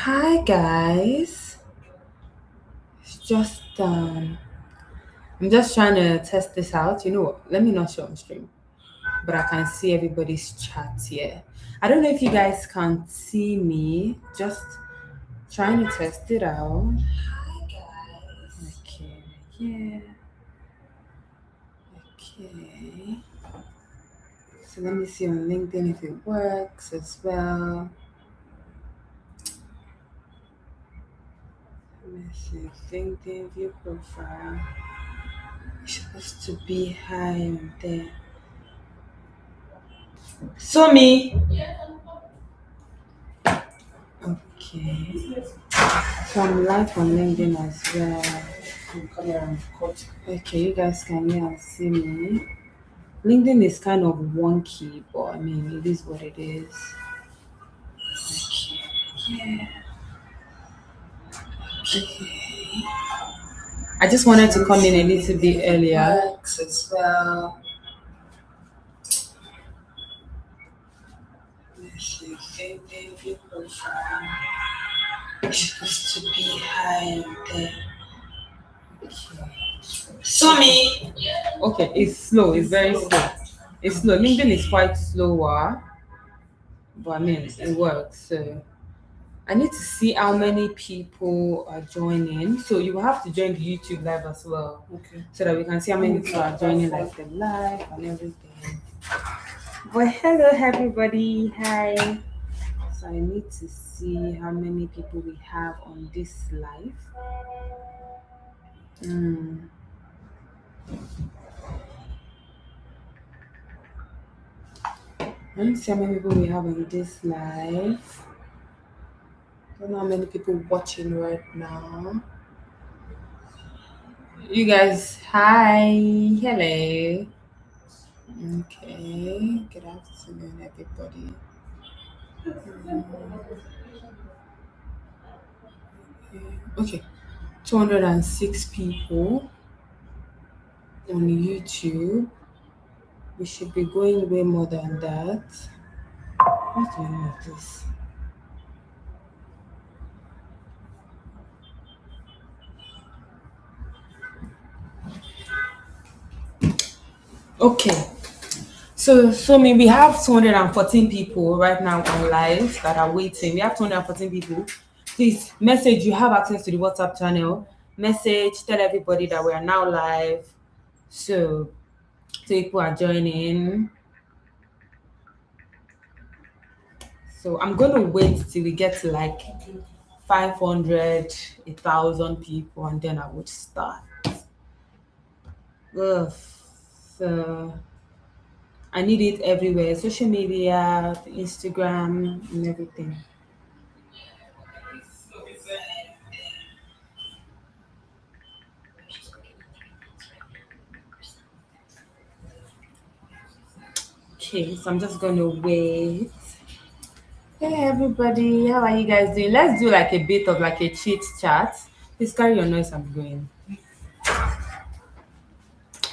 Hi guys. It's just I'm just trying to test this out. You know what? Let me not show on stream, but I can see everybody's chat here. I don't know if you guys can see me. Just trying to test it out. Hi guys. Okay. Yeah. Okay. So let me see on LinkedIn if it works as well. Let me see. LinkedIn view profile. It's supposed to be high on there. So me. Okay. So I'm live on LinkedIn as well. Okay, you guys can hear and see me. LinkedIn is kind of wonky, but I mean, it is what it is. Okay. Yeah. Okay. I just wanted to come in a little bit earlier. As well. Let's see. LinkedIn view profile. It's supposed to be high there. Okay. So me. Okay, it's slow. It's very slow. It's slow. LinkedIn is quite slower, but I mean it works. So I need to see how many people are joining. So you will have to join the YouTube live as well. Okay. So that we can see how many people are joining like the live and everything. But hello everybody. Hi. So I need to see how many people we have on this live. Mm. Let me see how many people we have on this live. Don't know how many people watching right now. You guys, hi, hello. Okay, good afternoon, everybody. Okay, 206 people on YouTube. We should be going way more than that. What's the name of this? Okay, so me, we have 214 people right now on live that are waiting. We have 214 people. Please message. You have access to the WhatsApp channel. Message. Tell everybody that we are now live. So people are joining. So I'm gonna wait till we get to like 500, 1,000 people, and then I would start. Ugh. So I need it everywhere: social media, Instagram, and everything. Okay, so I'm just gonna wait. Hey everybody, how are you guys doing? Let's do like a bit of like a chit chat. Please carry your noise. I'm going.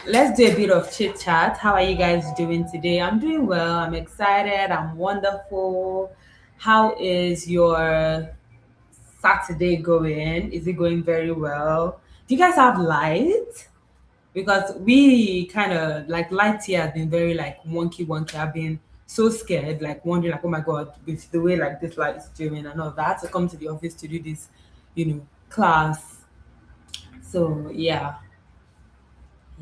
Let's do a bit of chit chat. How are you guys doing today? I'm doing well. I'm excited. I'm wonderful. How is your Saturday going? Is it going very well? Do you guys have light? Because we kind of like light here has been very like wonky. I've been so scared, like wondering like, oh my god, with the way like this light is doing and all that. I had to come to the office to do this, class. So yeah.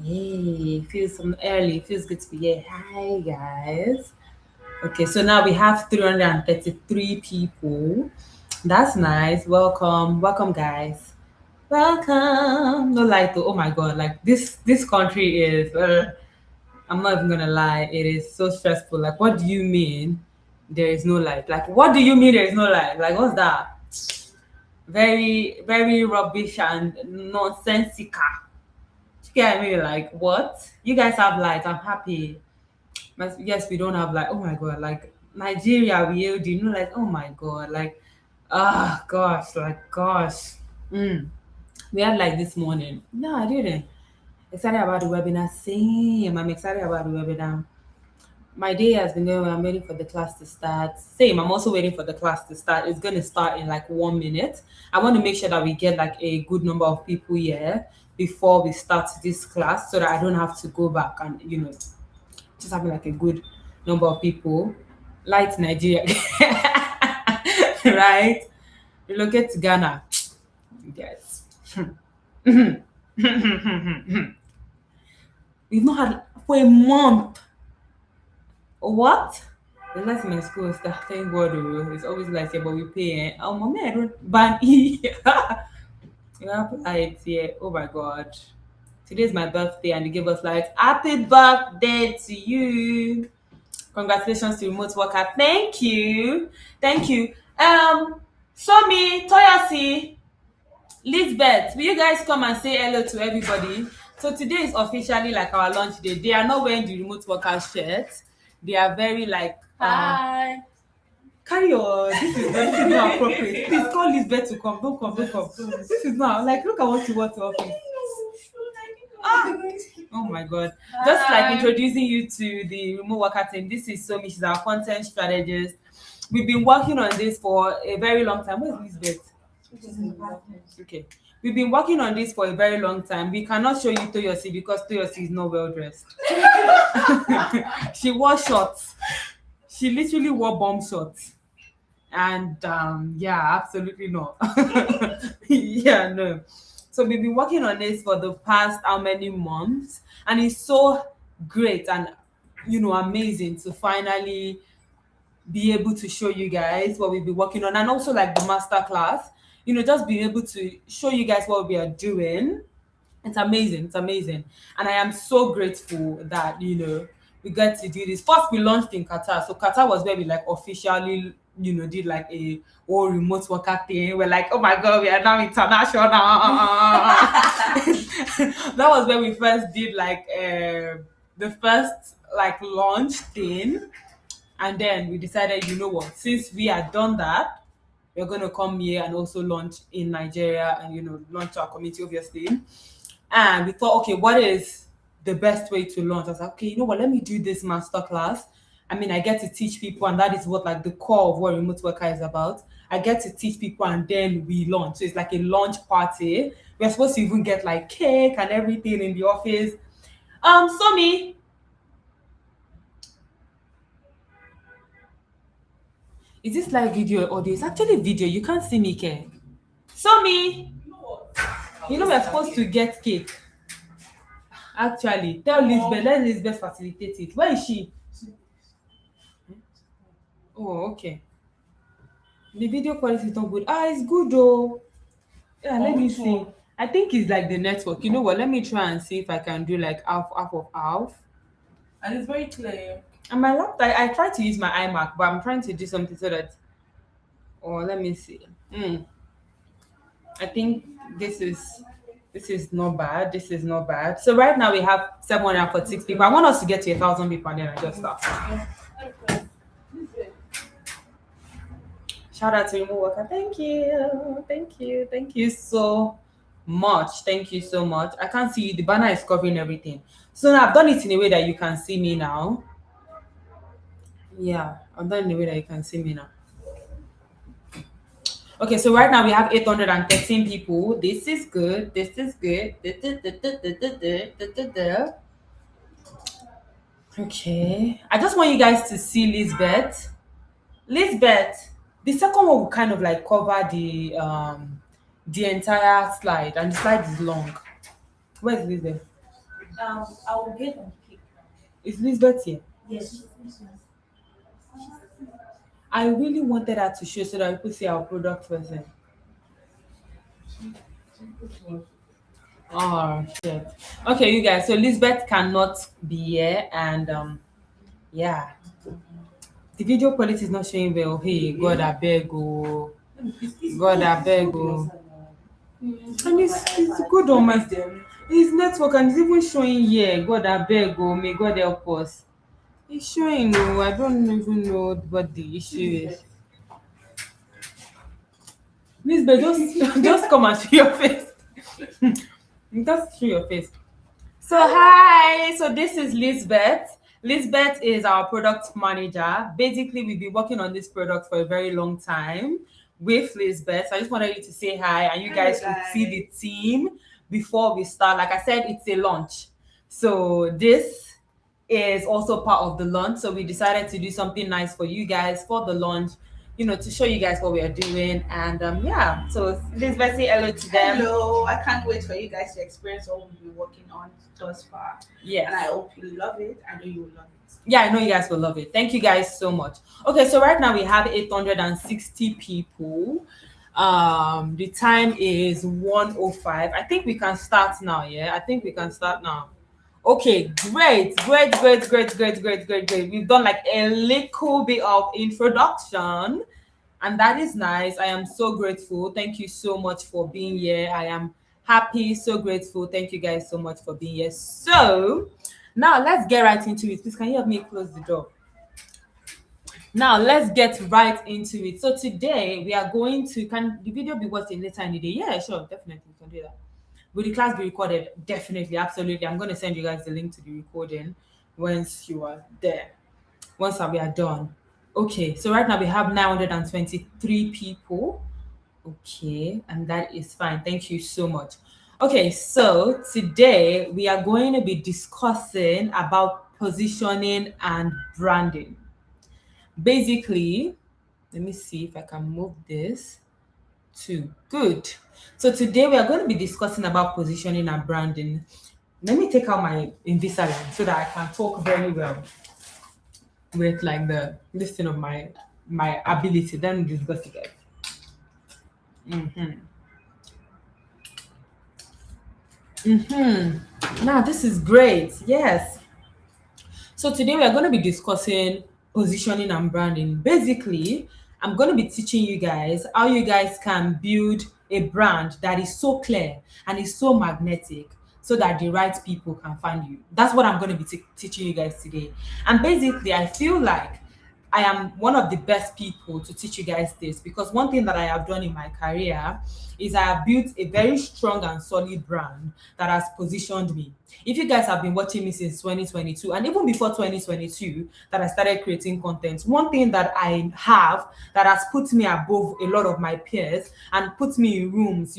Yay, feels some early, feels good to be here. Hi guys. Okay, so now we have 333 people. That's nice. Welcome. Welcome guys. Welcome. No lie to, oh my god, like this country is I'm not even gonna lie, it is so stressful. Like what do you mean there is no light? Like what do you mean there is no light? Like what's that? Very, very rubbish and nonsensical. You get me? Like what? You guys have light. I'm happy. But yes, we don't have light. Oh my god, like Nigeria, we like oh my god, like gosh, like gosh. Mm. We had like this morning. No, I didn't. Excited about the webinar. Same. I'm excited about the webinar. My day has been going well. I'm waiting for the class to start. Same, I'm also waiting for the class to start. It's going to start in like 1 minute. I want to make sure that we get like a good number of people here before we start this class so that I don't have to go back and, just having like a good number of people. Light Nigeria, right? Relocate to Ghana. Yes. We've not had for a month. What? The last my school start. Thank God, oh, it's always like, yeah, but we pay. Eh? Oh, mommy, I don't ban e. You apply it, yeah. Oh my God. Today's my birthday, and they gave us like happy birthday to you. Congratulations to remote worker. Thank you. Thank you. Somi, Toyosi, Lisbeth, will you guys come and say hello to everybody? So today is officially like our lunch day. They are not wearing the remote worker shirt. They are very like Hi. carry your this is not appropriate. Please call Lisbeth to come. Don't come, don't come. This is not like look at what you want to office. Ah, oh my God. Just like introducing you to the remote worker team. This is Somi, she's our content strategist. We've been working on this for a very long time. Where's Lisbeth? Okay. We've been working on this for a very long time. We cannot show you Toyosi because Toyosi is not well dressed. She wore shorts. She literally wore bomb shorts. And yeah, absolutely not. Yeah, no. So we've been working on this for the past how many months, and it's so great and amazing to finally be able to show you guys what we've been working on, and also like the master class, just being able to show you guys what we are doing. It's amazing. It's amazing. And I am so grateful that, we get to do this. First, we launched in Qatar. So Qatar was where we like officially, did like a whole remote worker thing. We're like, oh my God, we are now international. That was where we first did like the first like launch thing. And then we decided, you know what, since we had done that, we're going to come here and also launch in Nigeria and, launch our community, obviously. And we thought, okay, what is the best way to launch? I was like, okay, you know what, let me do this masterclass. I mean, I get to teach people, and that is what like the core of what remote worker is about. I get to teach people, and then we launch. So it's like a launch party. We're supposed to even get like cake and everything in the office. Somi, is this live video or audio? It's actually video. You can't see me, Ke. Somi, we're supposed to get cake. Actually, tell Lisbeth, let Lisbeth facilitate it. Where is she? Oh, okay. The video quality is not good. Ah, it's good though. Yeah, let me see. I think it's like the network. You know what? Let me try and see if I can do like half of half. And it's very clear. And my laptop, I tried to use my iMac, but I'm trying to do something so that. Oh, let me see. I think this is not bad. This is not bad. So right now we have 746 people. I want us to get to 1,000 people, and then I just start. Shout out to remote worker. Thank you. Thank you. Thank you so much. Thank you so much. I can't see you. The banner is covering everything. So now I've done it in a way that you can see me now. Yeah, I've done it in a way that you can see me now. Okay, so right now we have 813 people. This is good. This is good. Okay. I just want you guys to see Lisbeth. Lisbeth, the second one will kind of like cover the entire slide, and the slide is long. Where's Lisbeth? I will get on cake. Is Lisbeth here? Yes. I really wanted her to show so that people see our product person. Oh shit. Okay, you guys. So Lisbeth cannot be here, and yeah, the video quality is not showing well. Hey, God, I beg, oh, God, I beg, oh. And it's good on my his network, and it's even showing here. God, I beg, oh, may God help us. It's showing, oh, I don't even know what the issue is. Lisbeth, just come and show your face. Just show your face. So hi, so this is Lisbeth. Lisbeth is our product manager. Basically, we've been working on this product for a very long time with Lisbeth. So I just wanted you to say hi and you Hello, guys could see the guys. team before we start. Like I said, it's a launch. So this is also part of the launch. So we decided to do something nice for you guys for the launch, to show you guys what we are doing. And yeah, so Lisbeth, say hello to them. Hello. I can't wait for you guys to experience what we've been working on thus far. Yes. And I hope you love it. I know you will love it. Yeah, I know you guys will love it. Thank you guys so much. Okay, so right now we have 860 people. The time is 1:05. I think we can start now. Yeah, I think we can start now. Okay, great. We've done like a little bit of introduction, and that is nice. I am so grateful. Thank you so much for being here. I am happy, so grateful. Thank you guys so much for being here. So now let's get right into it. Please, can you help me close the door? Now let's get right into it. So today we are going to, can the video be watched later in the day? Yeah, sure, definitely we can do that. Will the class be recorded? Definitely, absolutely. I'm going to send you guys the link to the recording once you are there. Once we are done. Okay, so right now we have 923 people. Okay, and that is fine. Thank you so much. Okay, so today we are going to be discussing about positioning and branding. Basically, let me see if I can move this to good. So today we are going to be discussing about positioning and branding. Let me take out my Invisalign so that I can talk very well with like the listing of my ability. Then we discuss it, guys. Now this is great. Yes. So today we are going to be discussing positioning and branding. Basically, I'm going to be teaching you guys how you guys can build a brand that is so clear and is so magnetic so that the right people can find you. That's what I'm going to be teaching you guys today. And basically, I feel like I am one of the best people to teach you guys this because one thing that I have done in my career is I have built a very strong and solid brand that has positioned me. If you guys have been watching me since 2022 and even before 2022 that I started creating content, one thing that I have that has put me above a lot of my peers and put me in rooms,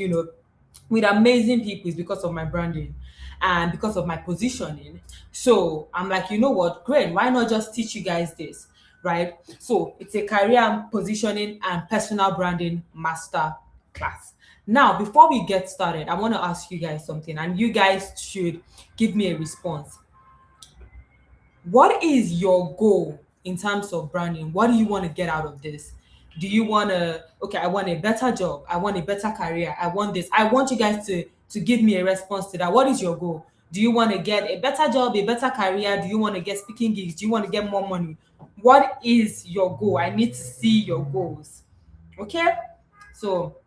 with amazing people is because of my branding and because of my positioning. So I'm like, you know what, great, why not just teach you guys this, right? So it's a career positioning and personal branding master class. Now, before we get started, I want to ask you guys something, and you guys should give me a response. What is your goal in terms of branding? What do you want to get out of this? Do you want to, okay, I want a better job, I want a better career, I want this. I want you guys to give me a response to that. What is your goal? Do you want to get a better job, a better career? Do you want to get speaking gigs? Do you want to get more money? What is your goal? I need to see your goals. Okay? So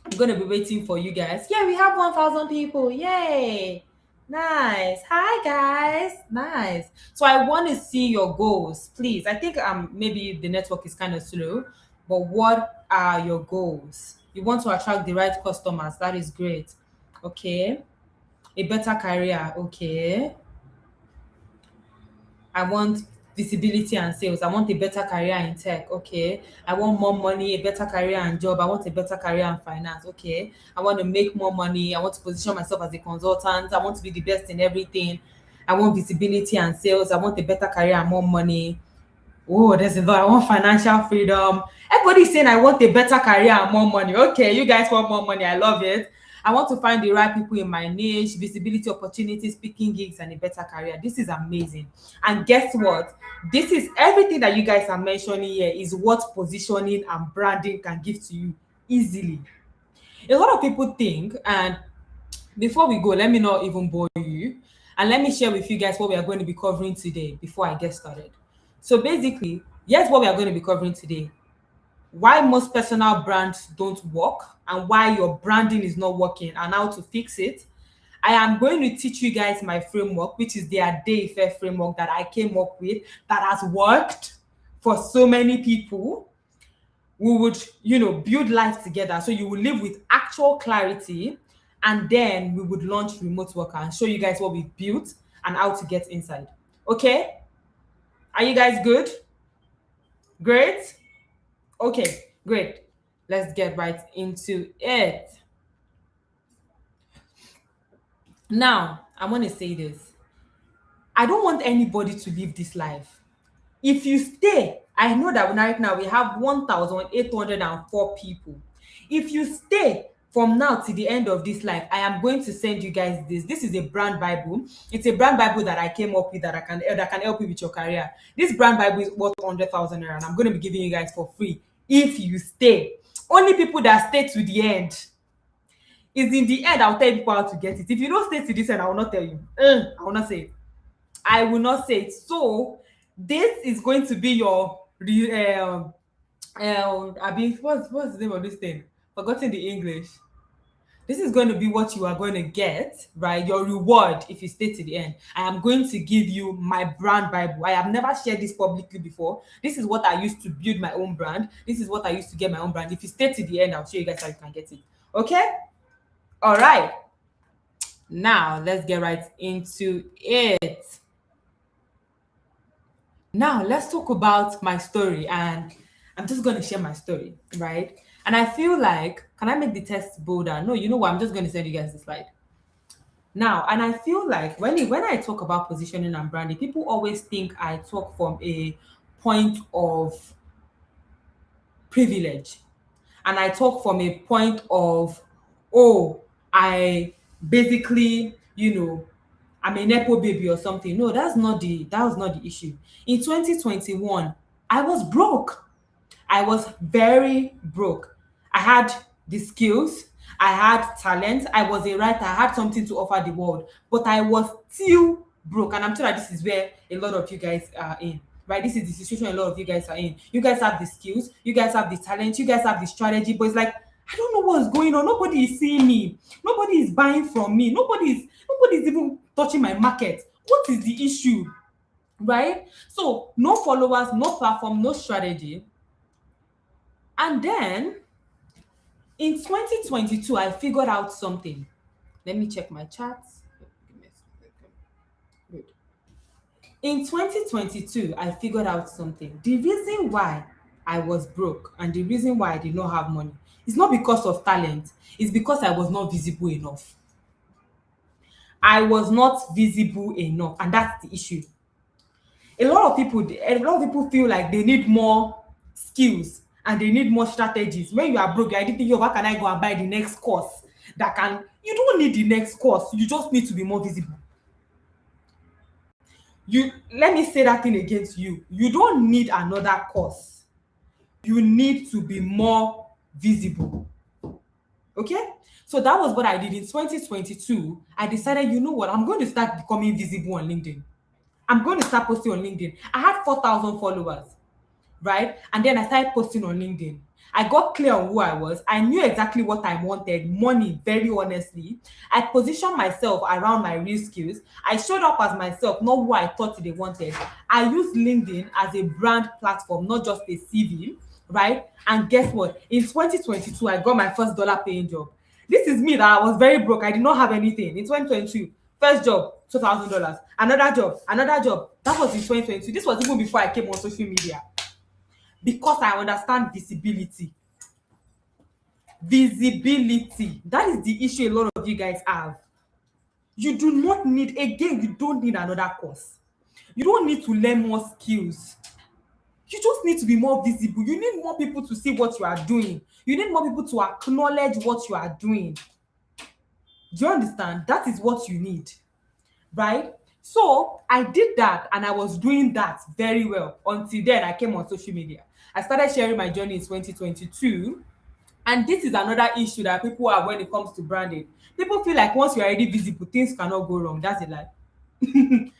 I'm gonna be waiting for you guys. Yeah, we have 1,000 people. Yay! Nice. Hi guys. Nice. So I want to see your goals, please. I think maybe the network is kind of slow, but what are your goals? You want to attract the right customers. That is great. Okay. A better career. Okay. I want visibility and sales. I want a better career in tech. Okay. I want more money, a better career and job. I want a better career in finance. Okay. I want to make more money. I want to position myself as a consultant. I want to be the best in everything. I want visibility and sales. I want a better career and more money. Oh, there's a lot. I want financial freedom. Everybody's saying I want a better career and more money. Okay, you guys want more money. I love it. I want to find the right people in my niche, visibility opportunities, speaking gigs, and a better career. This is amazing. And guess what? This is everything that you guys are mentioning here is what positioning and branding can give to you easily. A lot of people think, and before we go, let me not even bore you, and let me share with you guys what we are going to be covering today before I get started. So basically, here's what we are going to be covering today: why most personal brands don't work and why your branding is not working and how to fix it. I am going to teach you guys my framework, which is the ADEIFE framework that I came up with that has worked for so many people. We would, build life together. So you will live with actual clarity, and then we would launch remote worker and show you guys what we built and how to get inside. Okay? Are you guys good? Great? Okay, great. Let's get right into it. Now, I want to say this. I don't want anybody to live this life. If you stay, I know that right now we have 1,804 people. If you stay from now to the end of this life, I am going to send you guys this. This is a brand Bible. It's a brand Bible that I came up with that can help you with your career. This brand Bible is worth 100,000 naira, and I'm going to be giving you guys for free if you stay. Only people that stay to the end. Is in the end I'll tell people how to get it. If you don't stay to this end, I will not tell you. I will not say it. I will not say it. So this is going to be your I mean, what's the name of this thing? Forgotten the English. This is going to be what you are going to get, right? Your reward if you stay to the end. I am going to give you my brand Bible. I have never shared this publicly before. This is what I used to build my own brand. This is what I used to get my own brand. If you stay to the end, I'll show you guys how you can get it. Okay? All right. Now let's get right into it. Now let's talk about my story, and I'm just going to share my story, right? And I feel like, can I make the text bolder? No, you know what? I'm just going to send you guys the slide. Now, and I feel like when I talk about positioning and branding, people always think I talk from a point of privilege, and I talk from a point of, oh, I basically, I'm a nepo baby or something. No, that was not the issue. In 2021, I was broke. I was very broke. I had the skills, I had talent, I was a writer, I had something to offer the world, but I was still broke. And I'm sure that this is where a lot of you guys are in, right? This is the situation a lot of you guys are in. You guys have the skills, you guys have the talent, you guys have the strategy, but it's like, I don't know what's going on. Nobody is seeing me. Nobody is buying from me. Nobody's even touching my market. What is the issue? Right? So no followers, no platform, no strategy. And then in 2022, I figured out something. Let me check my charts. Good. In 2022, I figured out something. The reason why I was broke and the reason why I did not have money is not because of talent, it's because I was not visible enough. I was not visible enough, and that's the issue. A lot of people feel like they need more skills and they need more strategies. When you are broke, you're thinking, how can I go and buy the next course that can you don't need the next course, you just need to be more visible. You Let me say that thing again to you. You don't need another course. You need to be more visible. Okay? So that was what I did in 2022. I decided, you know what, I'm going to start becoming visible on LinkedIn. I'm going to start posting on LinkedIn. I had 4,000 followers, right? And then I started posting on LinkedIn. I got clear on who I was. I knew exactly what I wanted, money, very honestly. I positioned myself around my real skills. I showed up as myself, not who I thought they wanted. I used LinkedIn as a brand platform, not just a CV, right? And guess what? In 2022, I got my first dollar paying job. This is me that I was very broke. I did not have anything. In 2022, first job, $2,000. Another job, another job. That was in 2022. This was even before I came on social media. Because I understand visibility. Visibility. That is the issue a lot of you guys have. You do not need, again, you don't need another course. You don't need to learn more skills. You just need to be more visible. You need more people to see what you are doing. You need more people to acknowledge what you are doing. Do you understand? That is what you need, right? So I did that and I was doing that very well until then I came on social media. I started sharing my journey in 2022. And this is another issue that people have when it comes to branding. People feel like once you're already visible, things cannot go wrong. That's a lie.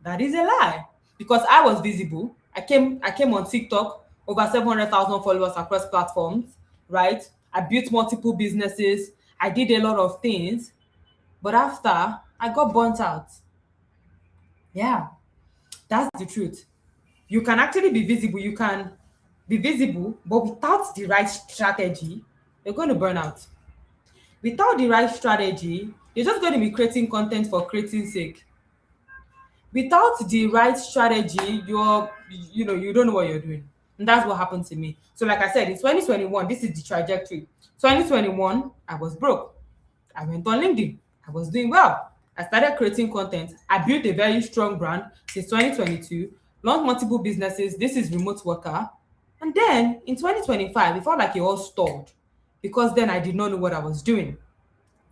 That is a lie. Because I was visible. I came on TikTok, over 700,000 followers across platforms, right? I built multiple businesses. I did a lot of things. But after, I got burnt out. Yeah, that's the truth. You can actually be visible. You can be visible, but without the right strategy, you're going to burn out. Without the right strategy, you're just going to be creating content for creating sake. Without the right strategy, you don't know what you're doing. And that's what happened to me. So like I said, in 2021, this is the trajectory. 2021, I was broke. I went on LinkedIn. I was doing well. I started creating content. I built a very strong brand since 2022, launched multiple businesses. This is remote worker. And then in 2025, it felt like it all stalled because then I did not know what I was doing,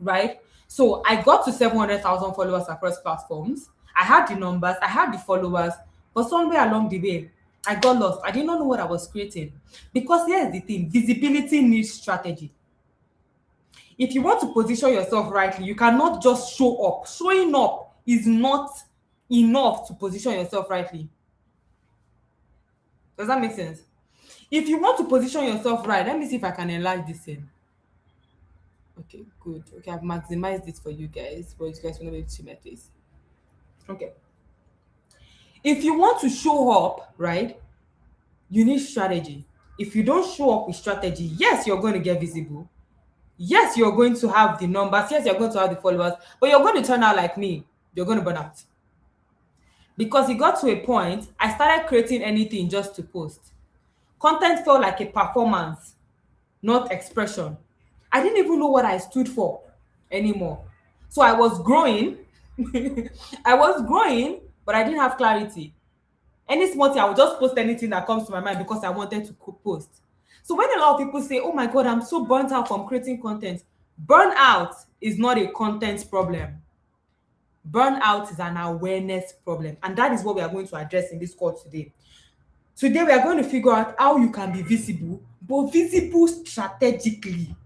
right? So I got to 700,000 followers across platforms. I had the numbers, I had the followers, but somewhere along the way, I got lost. I did not know what I was creating. Because here's the thing, visibility needs strategy. If you want to position yourself rightly, you cannot just show up. Showing up is not enough to position yourself rightly. Does that make sense? If you want to position yourself right, let me see if I can enlarge this in. Okay, good. Okay, I've maximized it for you guys, but you guys will not be able to see my face. Okay. If you want to show up, right, you need strategy. If you don't show up with strategy, yes, you're going to get visible. Yes, you're going to have the numbers. Yes, you're going to have the followers, but you're going to turn out like me. You're going to burn out. Because it got to a point, I started creating anything just to post. Content felt like a performance, not expression. I didn't even know what I stood for anymore. So I was growing. I was growing, but I didn't have clarity. Any small thing, I would just post anything that comes to my mind because I wanted to post. So when a lot of people say, oh my God, I'm so burnt out from creating content, burnout is not a content problem. Burnout is an awareness problem. And that is what we are going to address in this call today. Today, we are going to figure out how you can be visible, but visible strategically.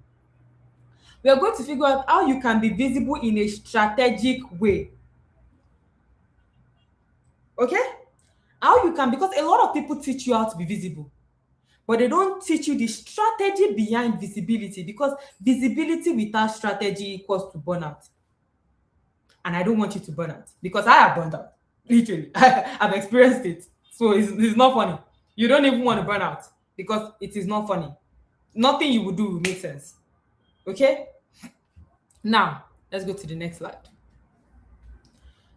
We are going to figure out how you can be visible in a strategic way. Okay? How you can, because a lot of people teach you how to be visible, but they don't teach you the strategy behind visibility, because visibility without strategy equals to burnout. And I don't want you to burn out, because I have burned out. Literally. I've experienced it. So it's not funny. You don't even want to burn out because it is not funny. Nothing you will do will make sense. Okay? Now, let's go to the next slide.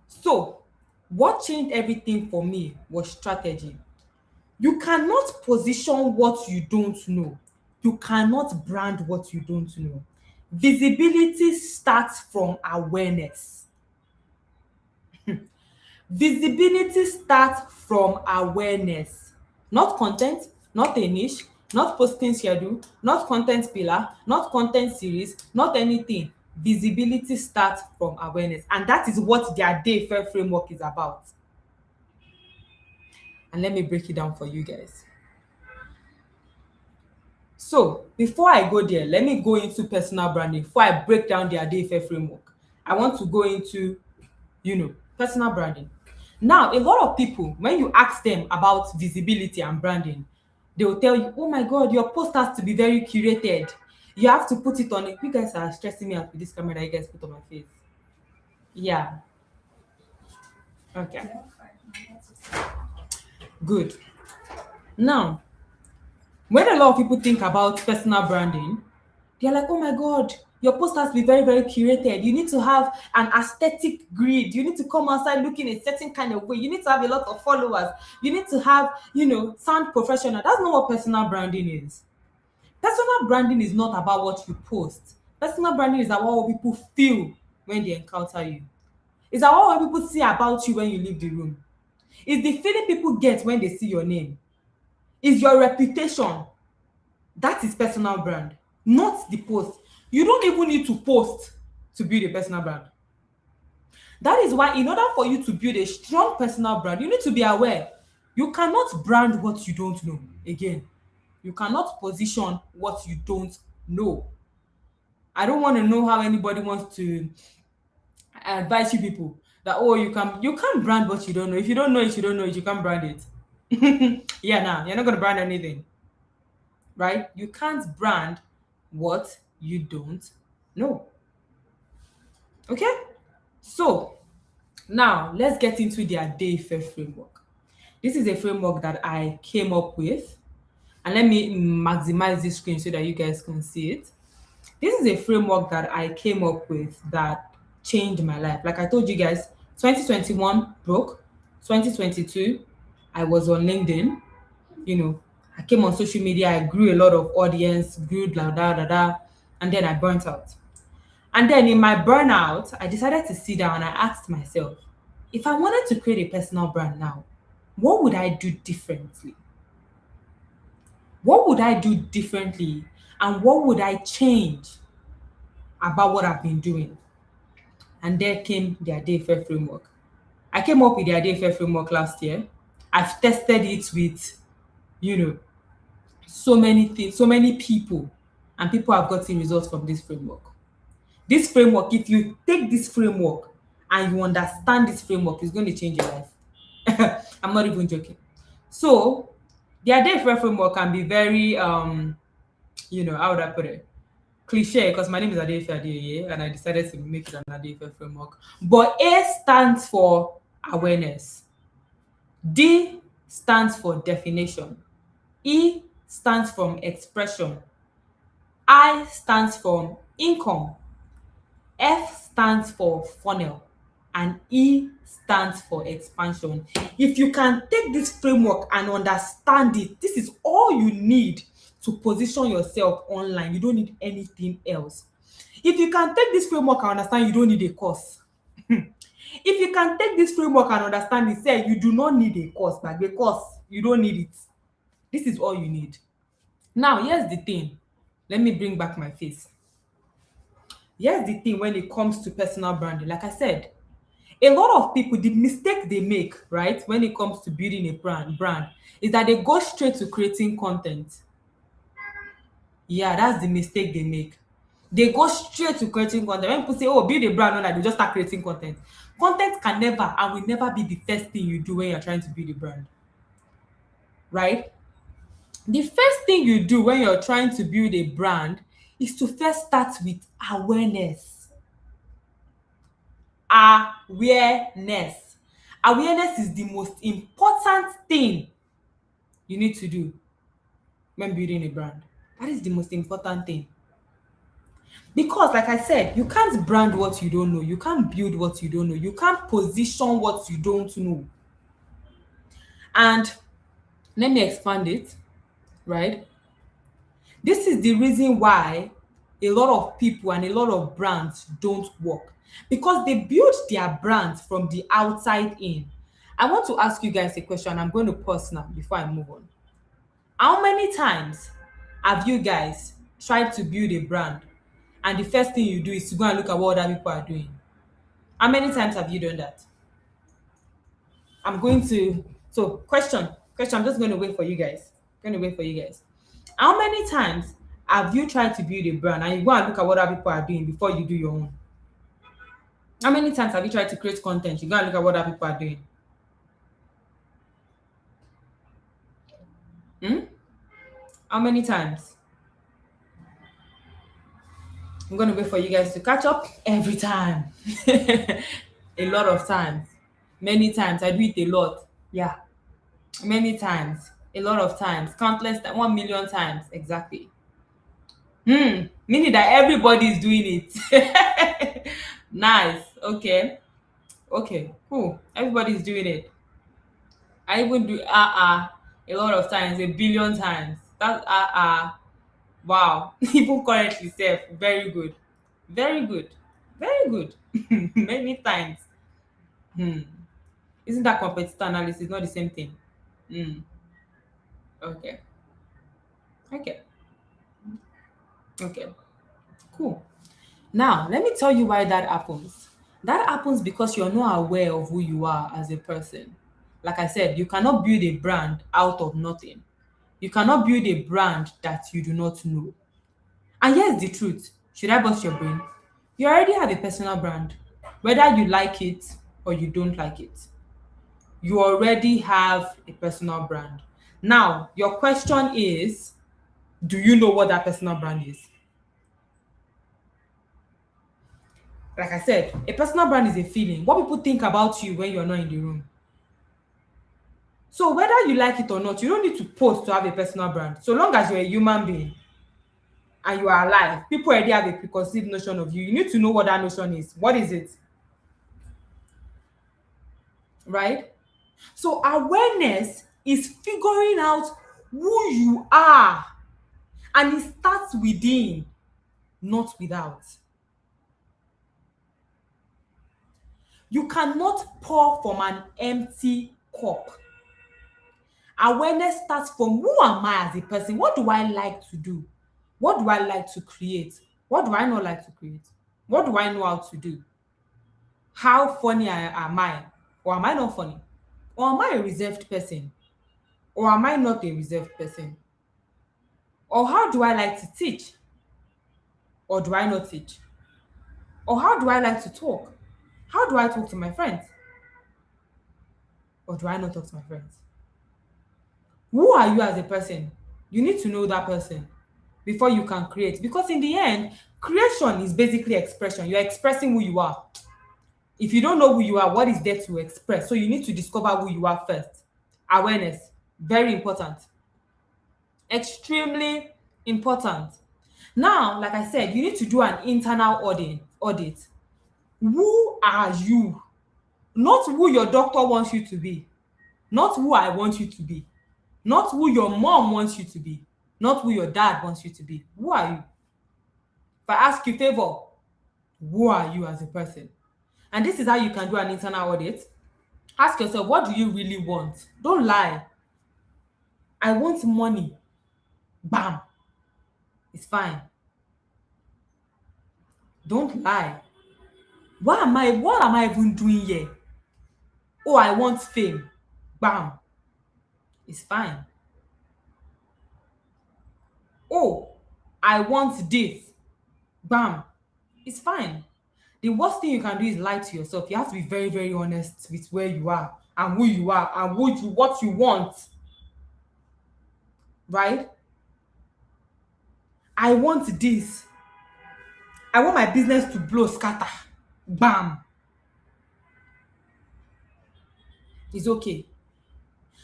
So, what changed everything for me was strategy. You cannot position what you don't know. You cannot brand what you don't know. Visibility starts from awareness. Visibility starts from awareness. Not content, not a niche, not posting schedule, not content pillar, not content series, not anything. Visibility starts from awareness. And that is what the ADEIFE framework is about. And let me break it down for you guys. So before I go there, let me go into personal branding. Before I break down the ADEIFE framework, I want to go into, personal branding. Now, a lot of people, when you ask them about visibility and branding, they will tell you, oh my God, your post has to be very curated. You have to put it on it. You guys are stressing me out with this camera that you guys put on my face. Yeah. Okay. Good. Now, when a lot of people think about personal branding, they're like, oh my God, your post has to be very, very curated. You need to have an aesthetic grid. You need to come outside looking a certain kind of way. You need to have a lot of followers. You need to have, sound professional. That's not what personal branding is. Personal branding is not about what you post. Personal branding is about what people feel when they encounter you. It's about what people see about you when you leave the room. It's the feeling people get when they see your name. It's your reputation. That is personal brand, not the post. You don't even need to post to build a personal brand. That is why, in order for you to build a strong personal brand, you need to be aware. You cannot brand what you don't know. Again, you cannot position what you don't know. I don't want to know how anybody wants to advise you people that, oh, you can't brand what you don't know. If you don't know it, you don't know it. You can't brand it. Yeah, nah, you're not gonna brand anything. Right? You can't brand what you don't know. Okay? So, now let's get into the ADEIFE framework. This is a framework that I came up with. And let me maximize this screen so that you guys can see it. This is a framework that I came up with that changed my life. Like I told you guys, 2021 broke. 2022, I was on LinkedIn. You know, I came on social media, I grew a lot of audience, grew da da da da, and then I burnt out. And then in my burnout, I decided to sit down and I asked myself, if I wanted to create a personal brand now, what would I do differently? What would I do differently? And what would I change about what I've been doing? And there came the ADEIFE framework. I came up with the ADEIFE framework last year. I've tested it with, you know, so many things, so many people, and people have gotten results from this framework. This framework, if you take this framework and you understand this framework, it's going to change your life. I'm not even joking. So, the ADEIFE framework can be very, how would I put it? Cliche, because my name is ADEIFE Adeyeye, and I decided to make it an ADEIFE framework. But A stands for awareness. D stands for definition. E stands for expression. I stands for income. F stands for funnel. And E stands for expansion. If you can take this framework and understand it, this is all you need to position yourself online. You don't need anything else. If you can take this framework and understand, you don't need a course. If you can take this framework and understand it, say you do not need a course, like the course, you don't need it. This is all you need. Now, here's the thing. Let me bring back my face. Here's the thing when it comes to personal branding. Like I said, a lot of people, the mistake they make, right, when it comes to building a brand is that they go straight to creating content. Yeah, that's the mistake they make. They go straight to creating content. When people say, oh, build a brand, no, like they just start creating content. Content can never and will never be the first thing you do when you're trying to build a brand. Right? The first thing you do when you're trying to build a brand is to first start with awareness. Awareness. Awareness is the most important thing you need to do when building a brand. That is the most important thing. Because, like I said, you can't brand what you don't know. You can't build what you don't know. You can't position what you don't know. And let me expand it, right? This is the reason why a lot of people and a lot of brands don't work, because they build their brands from the outside in. I want to ask you guys a question. I'm going to pause now before I move on. How many times have you guys tried to build a brand and the first thing you do is to go and look at what other people are doing? How many times have you done that? I'm going to, so question, I'm just going to wait for you guys. Going to wait for you guys. How many times have you tried to build a brand and you go and look at what other people are doing before you do your own? How many times have you tried to create content? You go and look at what other people are doing. Hmm? How many times? I'm going to wait for you guys to catch up every time. A lot of times. Many times. I do it a lot. Yeah. Many times. A lot of times. Countless, 1 million times. Exactly. Meaning that everybody is doing it. Nice. Okay. Okay. Cool. Everybody is doing it. I even do a lot of times, a billion times. That's wow. Even currently self, very good. Very good. Very good. Many times. Hmm. Isn't that competitor analysis not the same thing? Hmm. Okay. Okay. Okay. Cool. Now, let me tell you why that happens. That happens because you're not aware of who you are as a person. Like I said, you cannot build a brand out of nothing. You cannot build a brand that you do not know. And here's the truth. Should I bust your brain? You already have a personal brand, whether you like it or you don't like it. You already have a personal brand. Now, your question is, do you know what that personal brand is? Like I said, a personal brand is a feeling. What people think about you when you're not in the room. So whether you like it or not, you don't need to post to have a personal brand. So long as you're a human being and you are alive, people already have a preconceived notion of you. You need to know what that notion is. What is it? Right? So awareness is figuring out who you are, and it starts within, not without. You cannot pour from an empty cup. Awareness starts from who am I as a person? What do I like to do? What do I like to create? What do I not like to create? What do I know how to do? How funny am I? Or am I not funny? Or am I a reserved person? Or am I not a reserved person? Or how do I like to teach? Or do I not teach? Or how do I like to talk? How do I talk to my friends? Or do I not talk to my friends? Who are you as a person? You need to know that person before you can create. Because in the end, creation is basically expression. You're expressing who you are. If you don't know who you are, what is there to express? So you need to discover who you are first. Awareness, very important. Extremely important. Now, like I said, you need to do an internal audit. Who are you? Not who your doctor wants you to be. Not who I want you to be. Not who your mom wants you to be. Not who your dad wants you to be. Who are you? If I ask you favor, who are you as a person? And this is how you can do an internal audit. Ask yourself, what do you really want? Don't lie. I want money. Bam. It's fine. Don't lie. What am I even doing here? Oh, I want fame. Bam. It's fine. Oh, I want this. Bam. It's fine. The worst thing you can do is lie to yourself. You have to be very, very honest with where you are and who you are and what you want. Right? I want this. I want my business to blow scatter. Bam. It's okay.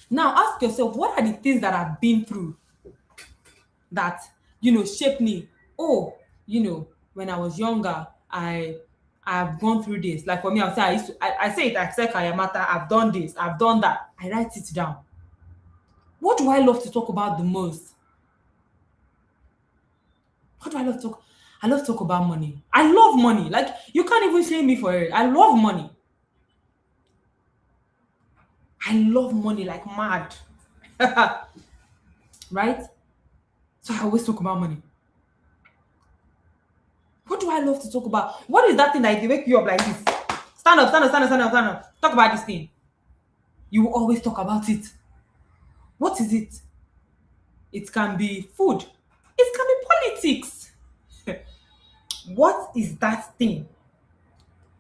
Now ask yourself, what are the things that I've been through that shaped me? Oh, when I was younger, I've gone through this. Like for me, I'll say I say it like Sekayamata, I've done this, I've done that. I write it down. What do I love to talk about the most? What do I love to talk? I love to talk about money. I love money. Like you can't even shame me for it. I love money. I love money like mad. Right? So I always talk about money. What do I love to talk about? What is that thing that they wake you up like this? Stand up, stand up, stand up, stand up, stand up. Talk about this thing. You will always talk about it. What is it? It can be food. It can be politics. What is that thing?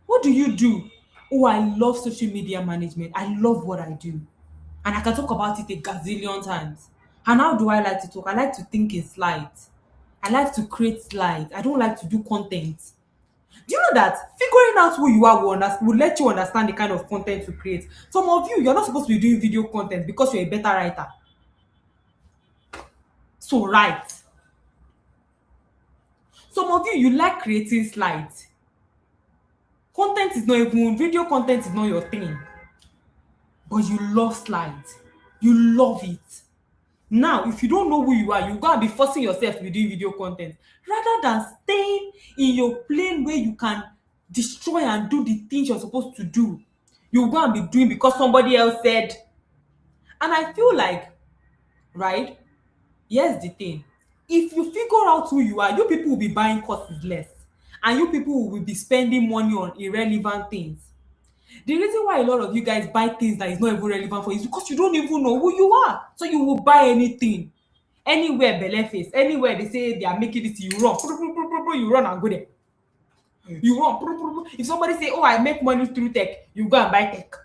What do you do? Oh, I love social media management. I love what I do. And I can talk about it a gazillion times. And how do I like to talk? I like to think in slides. I like to create slides. I don't like to do content. Do you know that figuring out who you are will let you understand the kind of content to create? Some of you, you're not supposed to be doing video content because you're a better writer. So write. Some of you like creating slides. Content is not even, video content is not your thing. But you love slides. You love it. Now, if you don't know who you are, you're going to be forcing yourself to be doing video content rather than staying in your plane where you can destroy and do the things you're supposed to do. You're going to be doing because somebody else said. And I feel like, right? Here's the thing. If you figure out who you are, you people will be buying courses less. And you people will be spending money on irrelevant things. The reason why a lot of you guys buy things that is not even relevant for you is because you don't even know who you are. So you will buy anything. Anywhere belle face, anywhere they say they are making it, you run. You run and go there. You run. If somebody say, oh, I make money through tech, you go and buy tech.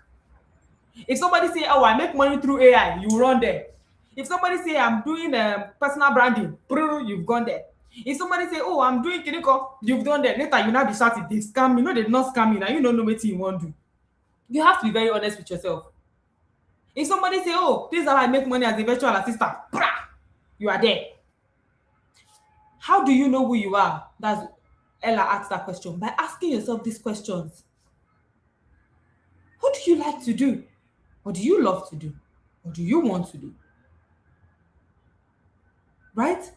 If somebody say, oh, I make money through AI, you run there. If somebody say, I'm doing personal branding, you've gone there. If somebody say, oh, I'm doing clinical, you've done there. Later, you now be shouting, they scam me. No, they not scam me. Now you don't know what you want to do. You have to be very honest with yourself. If somebody say, oh, this is how I make money as a virtual assistant, you are there. How do you know who you are? That's Ella asked that question. By asking yourself these questions. What do you like to do? Or do you love to do? Or do you want to do? Right?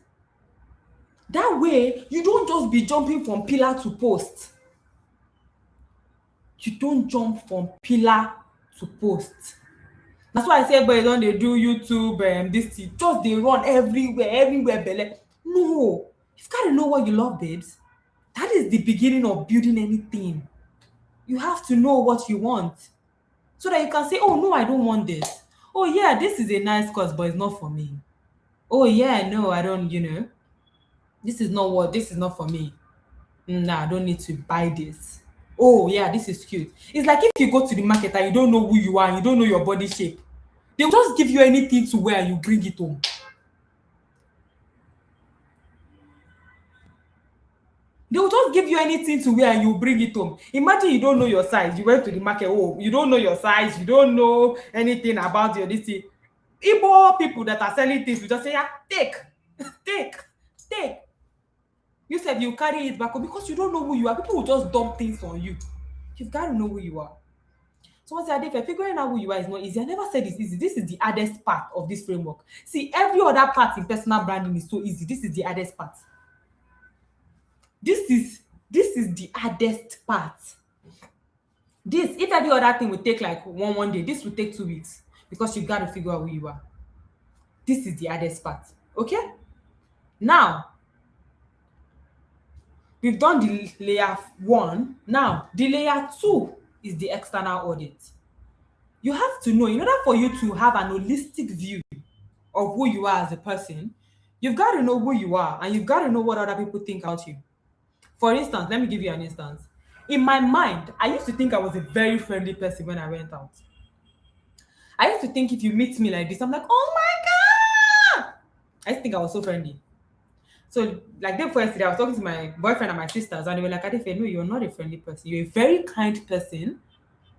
That way, you don't just be jumping from pillar to post. You don't jump from pillar to post. That's why I say everybody don dey do YouTube this thing, just dey run everywhere belle. No, you've got to know what you love, babes. That is the beginning of building anything. You have to know what you want so that you can say, oh no, I don't want this. Oh yeah, this is a nice course, but it's not for me. Oh yeah, no, I don't, this is not for me. Nah, I don't need to buy this. Oh yeah, this is cute. It's like if you go to the market and you don't know who you are and you don't know your body shape, they'll just give you anything to wear and you bring it home. They'll just give you anything to wear and you bring it home. Imagine you don't know your size. You went to the market. Oh, you don't know your size. You don't know anything about your this thing. Igbo people that are selling things will just say, yeah, take, take, take. You said you carry it back home because you don't know who you are. People will just dump things on you. You've got to know who you are. So once you're there, figuring out who you are is not easy. I never said it's easy. This is the hardest part of this framework. See, every other part in personal branding is so easy. This is the hardest part. This is the hardest part. This, if every other thing will take like one day, this will take 2 weeks because you got to figure out who you are. This is the hardest part. Okay? Now, we've done the layer 1. Now, the layer 2 is the external audit. You have to know, in order for you to have an holistic view of who you are as a person, you've got to know who you are and you've got to know what other people think about you. For instance, let me give you an instance. In my mind, I used to think I was a very friendly person when I went out. I used to think if you meet me like this, I'm like, oh my God! I used to think I was so friendly. So, like day before yesterday, I was talking to my boyfriend and my sisters, and they were like, Adefe, no, you're not a friendly person. You're a very kind person,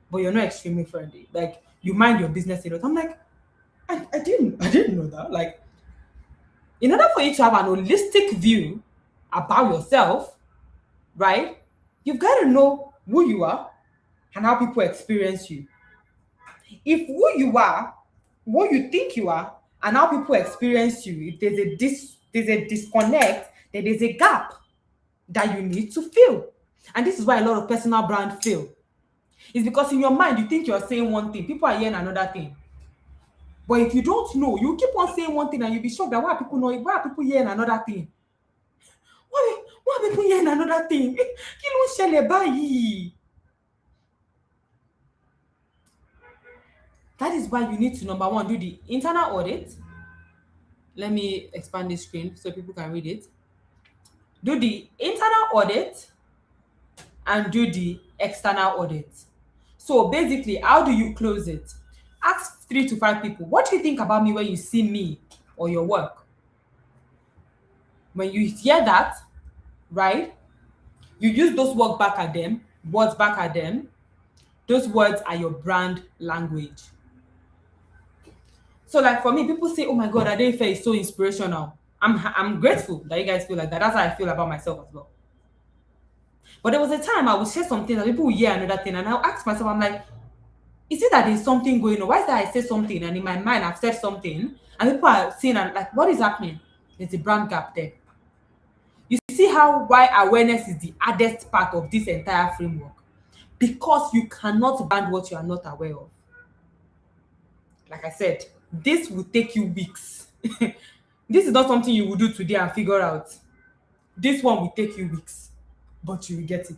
but you're not extremely friendly. Like, you mind your business a lot. I'm like, I didn't know that. Like, in order for you to have an holistic view about yourself, right, you've got to know who you are and how people experience you. If who you are, what you think you are, and how people experience you, if there's a disconnect, then there's a gap that you need to fill. And this is why a lot of personal brands fail. It's because in your mind you think you're saying one thing, people are hearing another thing. But if you don't know, you keep on saying one thing and you'll be shocked that why are people hearing another thing? Why are people hearing another thing? Kí ló ń ṣẹlẹ̀ báyìí? That is why you need to, number 1, do the internal audit. Let me expand this screen so people can read it. Do the internal audit and do the external audit. So basically, how do you close it? Ask 3 to 5 people, what do you think about me when you see me or your work? When you hear that, right, you use those words back at them. Those words are your brand language. So like for me, people say, oh my God, Adeife is so inspirational. I'm grateful that you guys feel like that. That's how I feel about myself as well. But there was a time I would say something and people would hear another thing, and I'll ask myself, I'm like, is it that there's something going on? Why is that I say something and in my mind I've said something and people are saying, and like, what is happening? There's a brand gap there. You see why awareness is the hardest part of this entire framework? Because you cannot brand what you are not aware of. Like I said, this will take you weeks. This is not something you will do today and figure out. This one will take you weeks, but you will get it.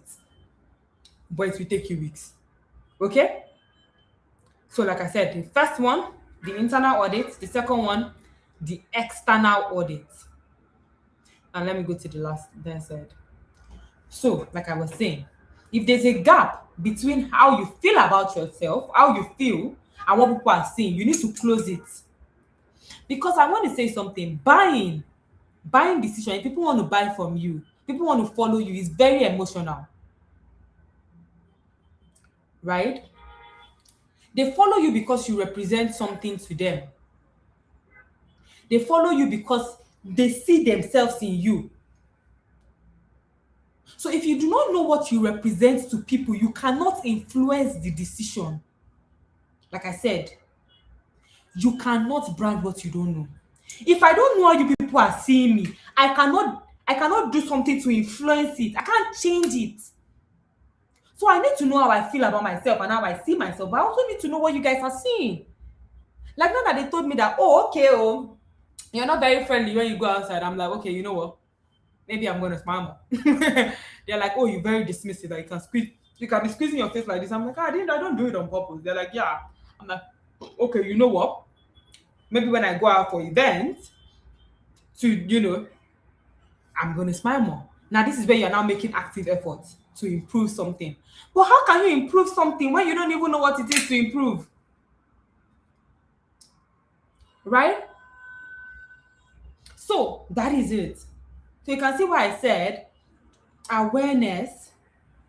But it will take you weeks. Okay? So like I said, the first one, the internal audit. The second one, the external audit. And let me go to the last side. So, like I was saying, if there's a gap between how you feel about yourself, how you feel, and what people are seeing, you need to close it. Because I want to say something, buying decision, if people want to buy from you, people want to follow you, is very emotional. Right? They follow you because you represent something to them. They follow you because they see themselves in you. So if you do not know what you represent to people, you cannot influence the decision. Like I said, you cannot brand what you don't know. If I don't know how you people are seeing me, I cannot do something to influence it. I can't change it. So I need to know how I feel about myself and how I see myself. But I also need to know what you guys are seeing. Like now that they told me that, oh, okay, oh, you're not very friendly when you go outside. I'm like, okay, you know what? Maybe I'm gonna smile more. They're like, oh, you're very dismissive. Like you can be squeezing your face like this. I'm like, ah, I don't do it on purpose. They're like, yeah. I'm like, okay, you know what? Maybe when I go out for events, I'm gonna smile more. Now this is where you're now making active efforts to improve something. But how can you improve something when you don't even know what it is to improve? Right? So that is it. So you can see why I said awareness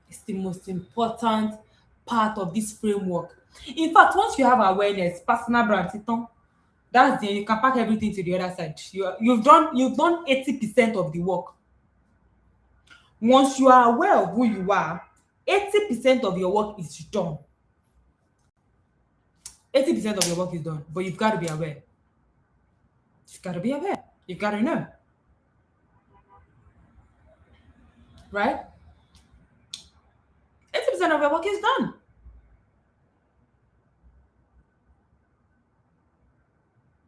is the most important part of this framework. In fact, once you have awareness, personal brand, titan, that's the you can pack everything to the other side. You've done 80% of the work. Once you are aware of who you are, 80% of your work is done. 80% of your work is done, but you've got to be aware. You've got to be aware. You've got to know, right? 80% of your work is done.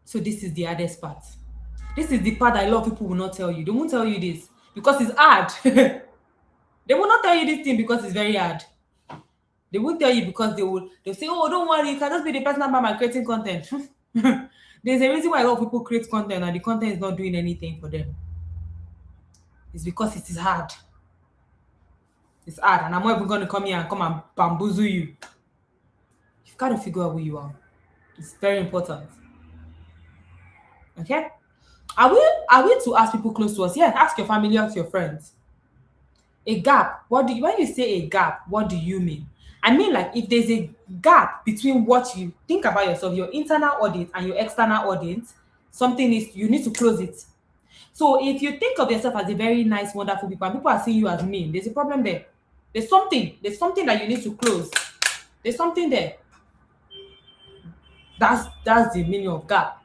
So this is the hardest part. This is the part that a lot of people will not tell you. They won't tell you this because it's hard. They will not tell you this thing because it's very hard. They won't tell you because they'll say, oh, don't worry, you can just be the personal man creating content. There's a reason why a lot of people create content and the content is not doing anything for them. It's because it is hard. It's hard, and I'm not even going to come here and come and bamboozle you. You've got to figure out who you are. It's very important. Okay? Are we to ask people close to us? Yeah, ask your family, ask your friends. A gap. When you say a gap, what do you mean? I mean, like, if there's a gap between what you think about yourself, your internal audit and your external audit, something is you need to close it. So if you think of yourself as a very nice, wonderful people, and people are seeing you as mean, there's a problem there. There's something that you need to close. There's something there. That's the meaning of gap.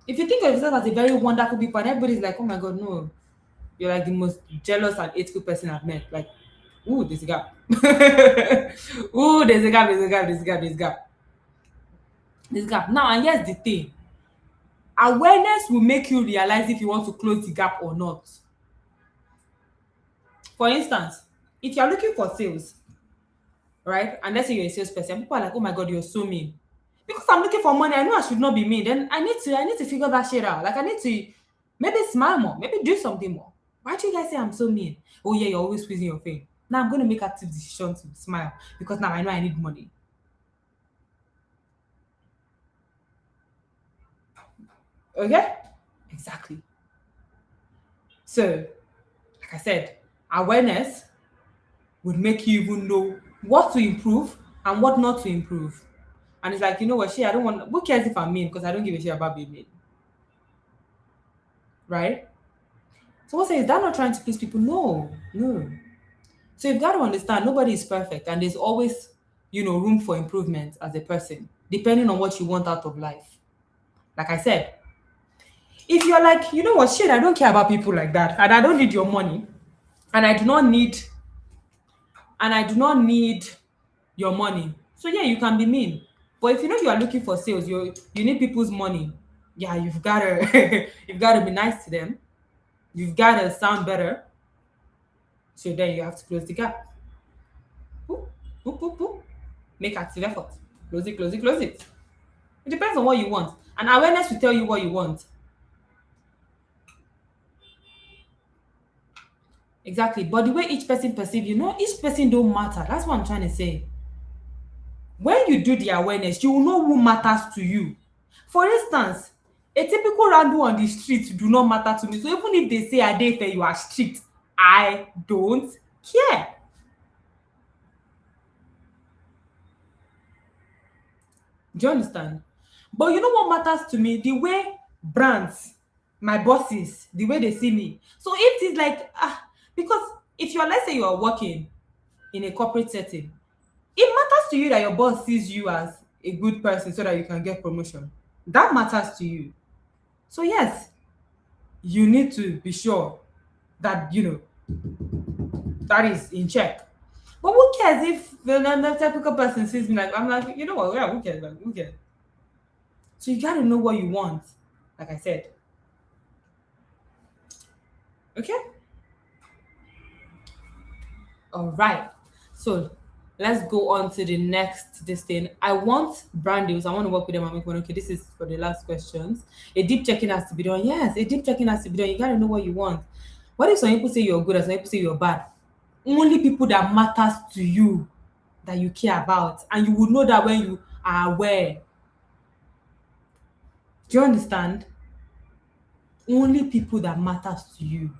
If you think of yourself as a very wonderful people, and everybody's like, oh my god, no, you're like the most jealous and hateful person I've met. Like, ooh, there's a gap. Ooh, there's a gap, there's a gap, there's a gap, there's a gap. There's a gap. Now, and here's the thing. Awareness will make you realize if you want to close the gap or not. For instance, if you're looking for sales, right? And let's say you're a salesperson, people are like, oh my god, you're so mean. Because I'm looking for money, I know I should not be mean. Then I need to figure that shit out. Like I need to maybe smile more, maybe do something more. Why do you guys say I'm so mean? Oh yeah, you're always squeezing your face. Now I'm gonna make active decision to smile because now I know I need money. Okay? Exactly. So, like I said, awareness would make you even know what to improve and what not to improve. And it's like, you know what, I don't want, who cares if I'm mean? Because I don't give a shit about being mean. Right? So what say, is that not trying to please people? No, no. So you've got to understand nobody is perfect and there's always, room for improvement as a person, depending on what you want out of life. Like I said, if you're like, you know what, I don't care about people like that, and I don't need your money, and I do not need your money. So yeah, you can be mean. But if you know you are looking for sales, you need people's money. Yeah, you've gotta you've gotta be nice to them. You've gotta sound better. So then you have to close the gap. Boop, boop, boop, boop. Make active effort. Close it, close it, close it. It depends on what you want. And awareness will tell you what you want. Exactly. But the way each person perceive, each person don't matter. That's what I'm trying to say. When you do the awareness, you will know who matters to you. For instance, a typical random on the street do not matter to me. So even if they say Adeife, you are strict, I don't care. Do you understand? But you know what matters to me? The way brands, my bosses, the way they see me. So if it's like, because if let's say you are working in a corporate setting, it matters to you that your boss sees you as a good person so that you can get promotion. That matters to you. So yes, you need to be sure that that is in check. But who cares if the typical person sees me like I'm like, you know what, yeah, who cares? Like, who cares? So you gotta know what you want, like I said. Okay? All right. So let's go on to the next this thing. I want brand deals. I want to work with them and make money. Okay, this is for the last questions. A deep checking has to be done. Yes, a deep checking has to be done. You gotta know what you want. What if some people say you're good and some people say you're bad? Only people that matters to you, that you care about, and you will know that when you are aware. Do you understand? Only people that matters to you.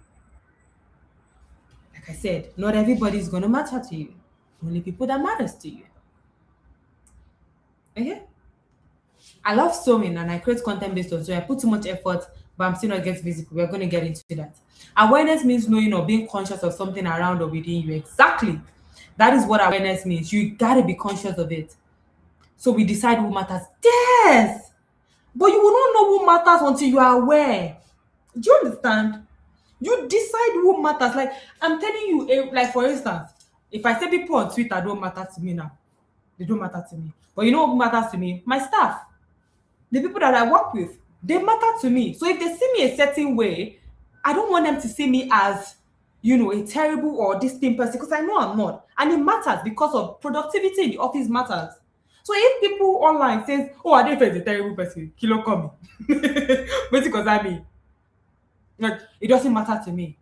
Like I said, not everybody is gonna matter to you. Only people that matters to you. Okay? I love sewing and I create content based on so I put too much effort, but I'm still not getting visible. We're going to get into that. Awareness means knowing or being conscious of something around or within you. Exactly. That is what awareness means. You gotta be conscious of it. So we decide who matters. Yes. But you will not know who matters until you are aware. Do you understand? You decide who matters. Like I'm telling you, like for instance, if I say people on Twitter don't matter to me now, they don't matter to me. But you know what matters to me? My staff. The people that I work with, they matter to me. So if they see me a certain way, I don't want them to see me as, a terrible or distant person because I know I'm not. And it matters because of productivity in the office matters. So if people online says, "Oh, Adefe is a terrible person," kilo call me. Because I mean, like, it doesn't matter to me.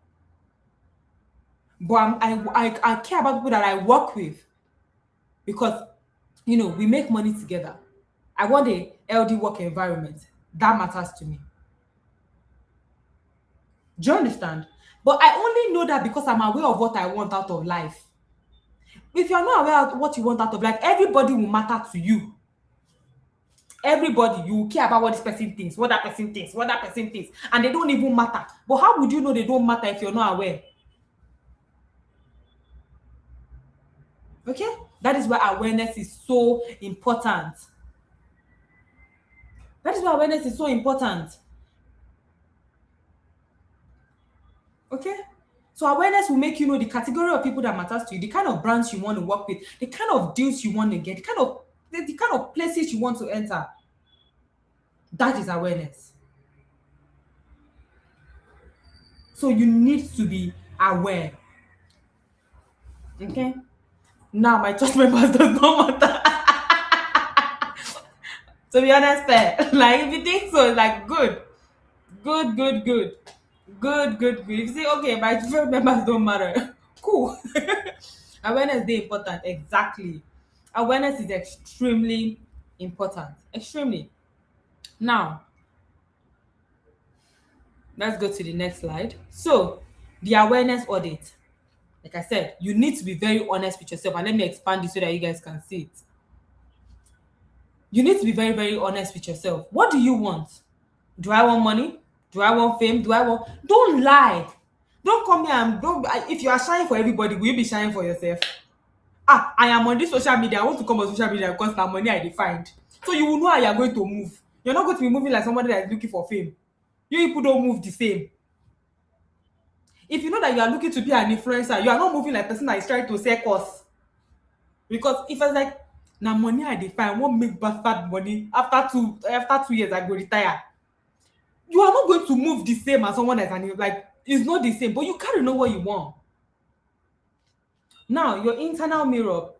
But I care about people that I work with because we make money together. I want a healthy work environment. That matters to me. Do you understand? But I only know that because I'm aware of what I want out of life. If you're not aware of what you want out of life, everybody will matter to you. Everybody, you will care about what this person thinks, what that person thinks, what that person thinks, and they don't even matter. But how would you know they don't matter if you're not aware? Okay? That is why awareness is so important. That is why awareness is so important. Okay? So awareness will make you know the category of people that matters to you, the kind of brands you want to work with, the kind of deals you want to get, the kind of places you want to enter. That is awareness. So you need to be aware. Okay? Now my church members does not matter. To be honest, fair. Like if you think so, it's like good. Good, good, good. Good, good, good. If you say okay, my church members don't matter. Cool. Awareness is important. Exactly. Awareness is extremely important. Extremely. Now, let's go to the next slide. So, the awareness audit. Like I said, you need to be very honest with yourself. And let me expand this so that you guys can see it. You need to be very, very honest with yourself. What do you want? Do I want money? Do I want fame? Don't lie. Don't come here and if you are shining for everybody, will you be shining for yourself? I am on this social media. I want to come on social media because na money I dey find. So you will know how you are going to move. You're not going to be moving like somebody that is looking for fame. You people don't move the same. If you know that you are looking to be an influencer, you are not moving like person that is trying to sell course. Because if it's like na money I dey find, I wan make bastard money after 2 years I go retire. You are not going to move the same as someone that's like it's not the same, but you gotta know what you want. Now your internal mirror.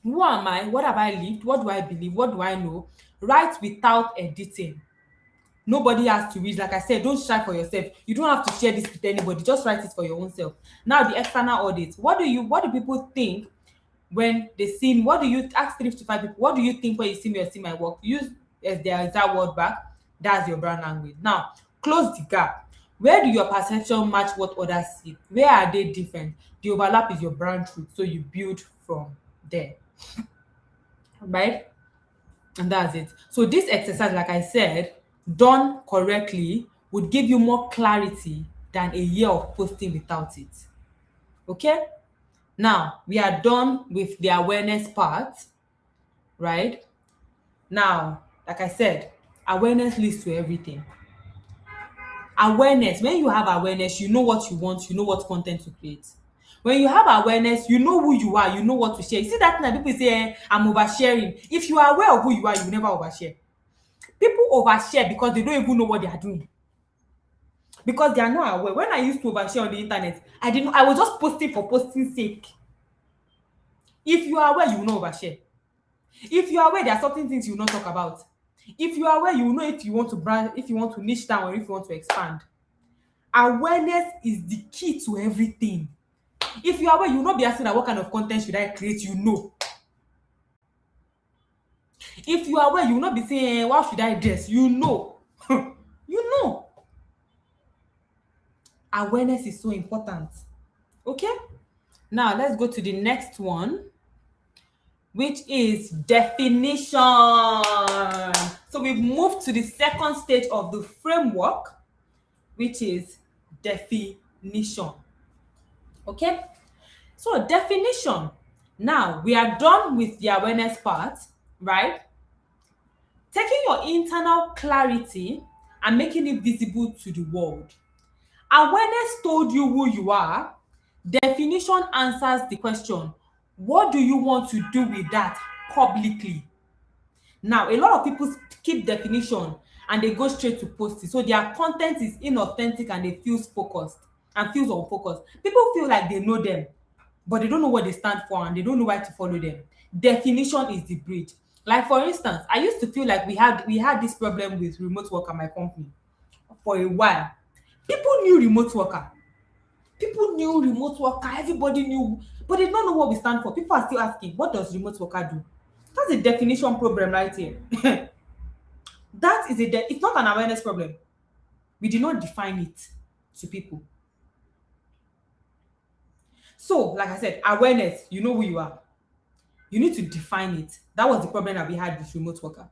Who am I? What have I lived? What do I believe? What do I know? Write without editing. Nobody has to read. Like I said, don't share for yourself. You don't have to share this with anybody. Just write it for your own self. Now the external audit. What do people think when they see me? What do you ask 3 to 5 people? What do you think when you see me or see my work? Use as their exact word back. That's your brand language. Now close the gap. Where do your perception match what others see? Where are they different? The overlap is your brand truth. So you build from there. Right? And that's it. So this exercise, like I said, done correctly would give you more clarity than a year of posting without it. Okay? Now we are done with the awareness part, right? Now, like I said, awareness leads to everything. Awareness, when you have awareness, you know what you want, you know what content to create. When you have awareness, you know who you are, you know what to share. You see that thing that people say, I'm oversharing. If you are aware of who you are, you will never overshare. People overshare because they don't even know what they are doing, because they are not aware. When I used to overshare on the internet, I was just posting for posting sake. If you are aware, you will not overshare. If you are aware, there are certain things you will not talk about. If you are aware, you will know if you want to brand, if you want to niche down, or if you want to expand. Awareness is the key to everything. If you are aware, you will not be asking that what kind of content should I create, you know. If you are aware, you will not be saying, what should I dress, you know. You know. Awareness is so important. Okay? Now let's go to the next one, which is definition. So we've moved to the second stage of the framework, which is definition. Okay? So definition. Now we are done with the awareness part, right? Taking your internal clarity and making it visible to the world. Awareness told you who you are. Definition answers the question, what do you want to do with that publicly? Now, a lot of people keep definition and they go straight to post it. So their content is inauthentic and they feels focused and feels unfocused. People feel like they know them, but they don't know what they stand for and they don't know why to follow them. Definition is the bridge. Like for instance, I used to feel like we had this problem with remote work at my company for a while. People knew remote worker. People knew remote worker. Everybody knew, but they don't know what we stand for. People are still asking, what does remote worker do? That's a definition problem right here. That is it's not an awareness problem. We did not define it to people. So, like I said, awareness, you know who you are. You need to define it. That was the problem that we had with remote worker.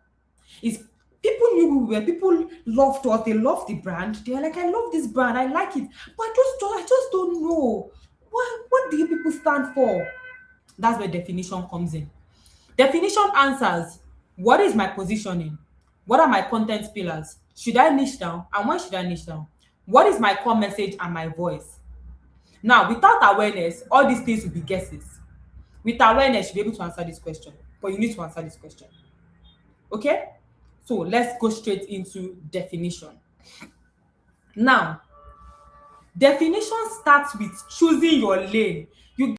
Is people knew who we were. People loved us. They loved the brand. They were like, I love this brand. I like it. But I just don't know. What do you people stand for? That's where definition comes in. Definition answers, what is my positioning? What are my content pillars? Should I niche down? And when should I niche down? What is my core message and my voice? Now, without awareness, all these things will be guesses. With awareness, you'll be able to answer this question. But you need to answer this question. Okay? So let's go straight into definition. Now, definition starts with choosing your lane. You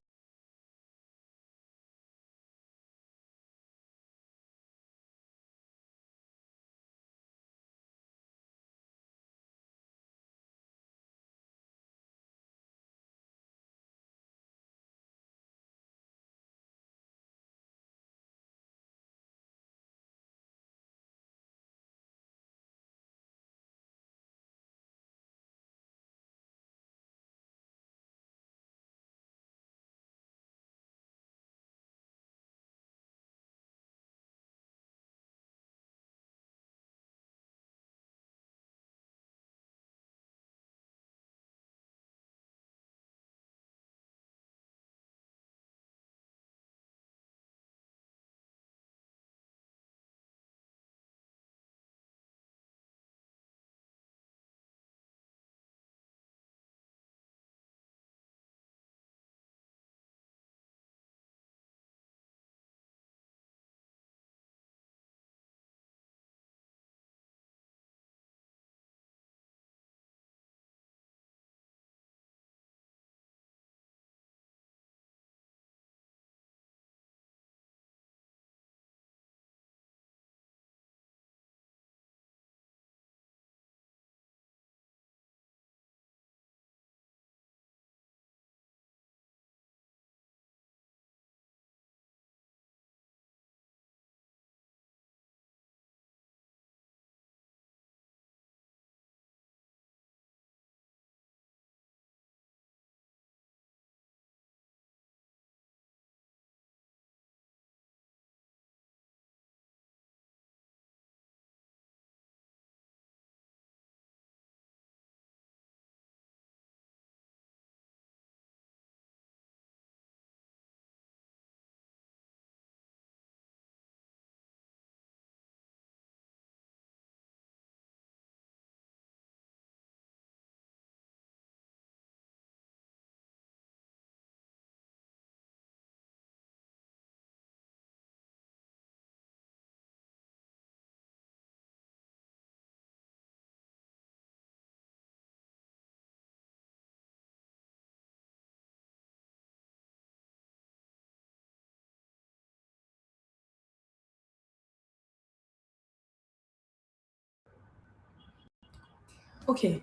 Okay,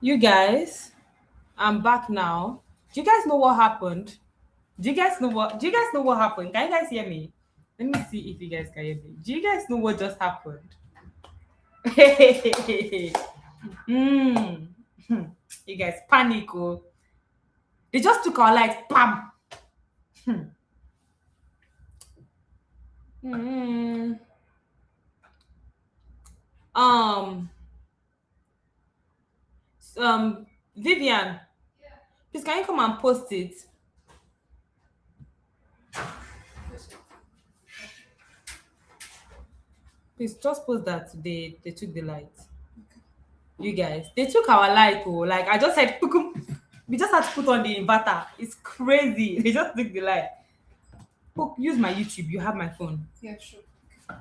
you guys, I'm back now. Do you guys know what happened? Do you guys know what happened? Can you guys hear me? Let me see if you guys can hear me. Do you guys know what just happened? mm. You guys panic, oh. They just took our light, bam. Mm. Um Vivian, please can you come and post it? Please just post that they took the light. You guys, they took our light, oh, like I just said, we just had to put on the inverter. It's crazy. They just took the light. Oh, use my YouTube. You have my phone. Yeah, sure.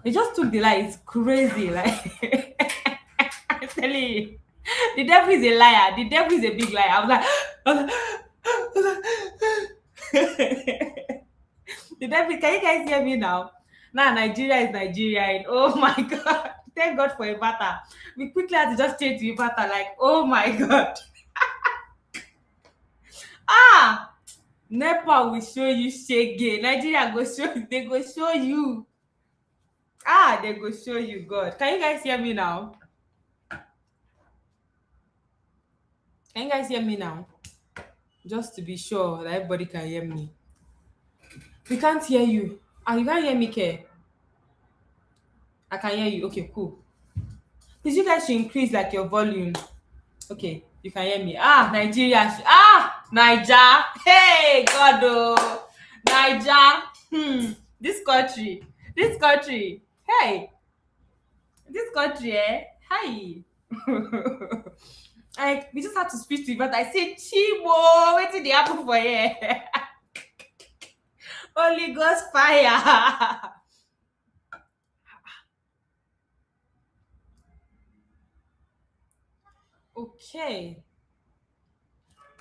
They just took the light. It's crazy. Like I'm telling you, the devil is a liar. The devil is a big liar. The devil. Can you guys hear me now? Now Nigeria is Nigeria. Oh my god! Thank God for inverter. We quickly had to just change to inverter. Like, oh my god. Ah, NEPA will show you shege. Nigeria go show you. They go show you. Ah, they go show you. God, can you guys hear me now? Can you guys hear me now? Just to be sure that everybody can hear me. We can't hear you. Ah, you can't hear me, Ke? I can hear you. Okay, cool. Please, you guys should increase like your volume. Okay, you can hear me. Ah, Nigeria. Niger. Hey, God, oh, Niger. This country. This country. Hey, this country, eh? Hi. Like we just had to speak to you, but I say, Chimo, what did they happen for here? Holy Ghost fire. Okay.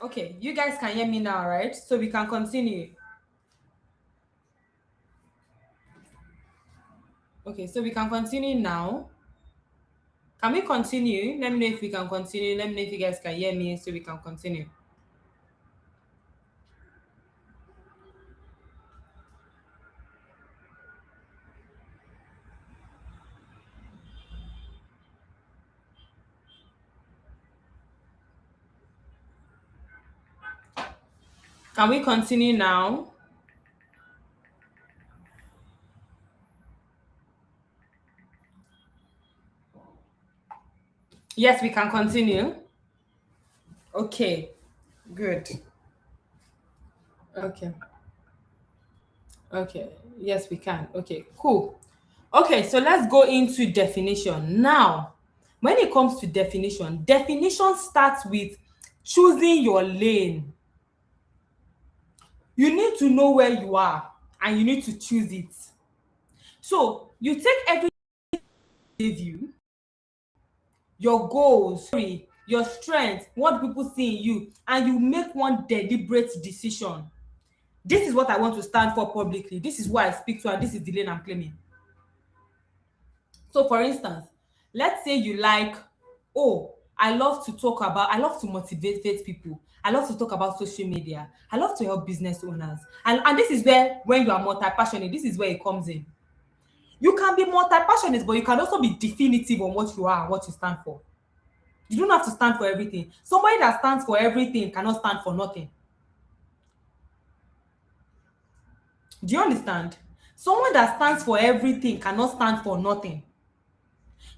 Okay, you guys can hear me now, right? So we can continue. Okay, so we can continue now. Can we continue? Let me know if we can continue. Let me know if you guys can hear me so we can continue. Can we continue now? Yes, we can continue. Okay, good. Okay. Okay. Yes, we can. Okay, cool. Okay, so let's go into definition. Now, when it comes to definition, definition starts with choosing your lane. You need to know where you are and you need to choose it. So, you take everything with you, your goals, your strengths, what people see in you, and you make one deliberate decision. This is what I want to stand for publicly. This is what I speak to, and this is the lane I'm claiming. So, for instance, let's say you like, oh, I love to motivate people. I love to talk about social media. I love to help business owners. And this is where, when you are multi-passionate, this is where it comes in. You can be multi-passionate, but you can also be definitive on what you are and what you stand for. You don't have to stand for everything. Somebody that stands for everything cannot stand for nothing. Do you understand? Someone that stands for everything cannot stand for nothing.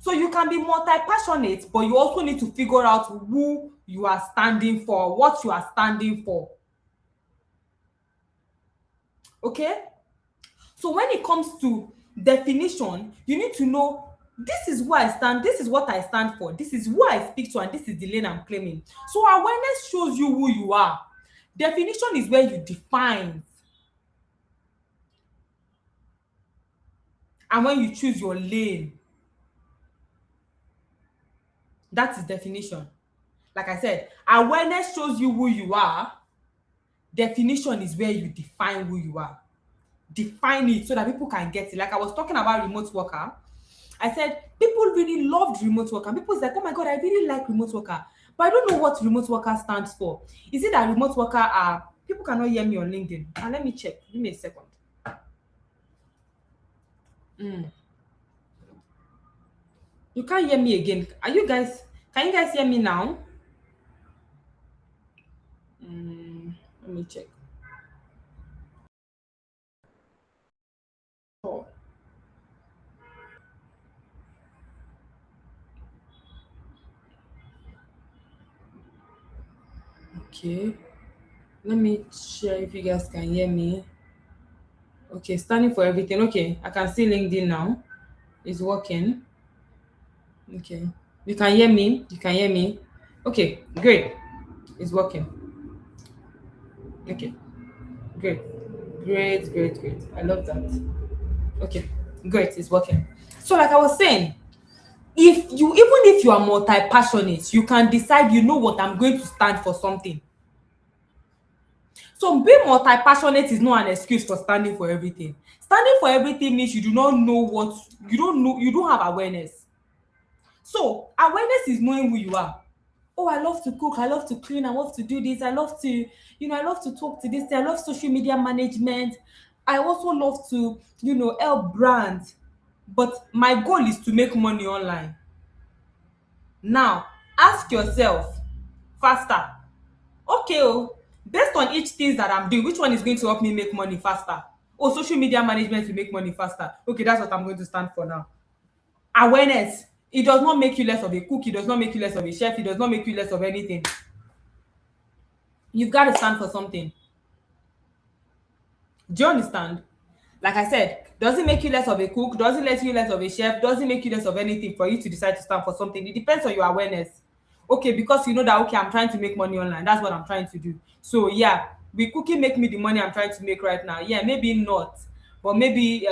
So you can be multi-passionate, but you also need to figure out who you are standing for, what you are standing for. Okay? So when it comes to definition, you need to know this is who I stand, this is what I stand for, this is who I speak to, and this is the lane I'm claiming. So awareness shows you who you are. Definition is where you define. And when you choose your lane, that is definition. Like I said, awareness shows you who you are. Definition is where you define who you are. Define it so that people can get it. Like I was talking about remote worker. I said people really loved remote work, and people was like, oh my god, I really like remote worker, but I don't know what remote worker stands for. Is it that remote worker are people cannot hear me on LinkedIn? And let me check. Give me a second. Mm. You can't hear me again. Are you guys? Can you guys hear me now? Let me check. Oh, okay. Let me share if you guys can hear me. Okay, standing for everything. Okay, I can see LinkedIn now. It's working. Okay. You can hear me? You can hear me? Okay, great. It's working. Okay, great. Great, great, great. I love that. Okay, great. It's working. So, like I was saying, if you even if you are multi-passionate, you can decide, you know what, I'm going to stand for something. So being multi-passionate is not an excuse for standing for everything. Standing for everything means you do not know what you don't know, you don't have awareness. So awareness is knowing who you are. Oh, I love to cook, I love to clean, I love to do this, I love to, I love to talk to this, I love social media management. I also love to, help brands. But my goal is to make money online. Now, ask yourself faster. Okay, oh, based on each things that I'm doing, which one is going to help me make money faster? Oh, social media management will make money faster. Okay, that's what I'm going to stand for now. Awareness. It does not make you less of a cook. It does not make you less of a chef. It does not make you less of anything. You've got to stand for something. Do you understand? Like I said, does it make you less of a cook? Does it make you less of a chef? Does it make you less of anything for you to decide to stand for something? It depends on your awareness. Okay, because you know that, okay, I'm trying to make money online. That's what I'm trying to do. So yeah, will cooking make me the money I'm trying to make right now? Yeah, maybe not. But maybe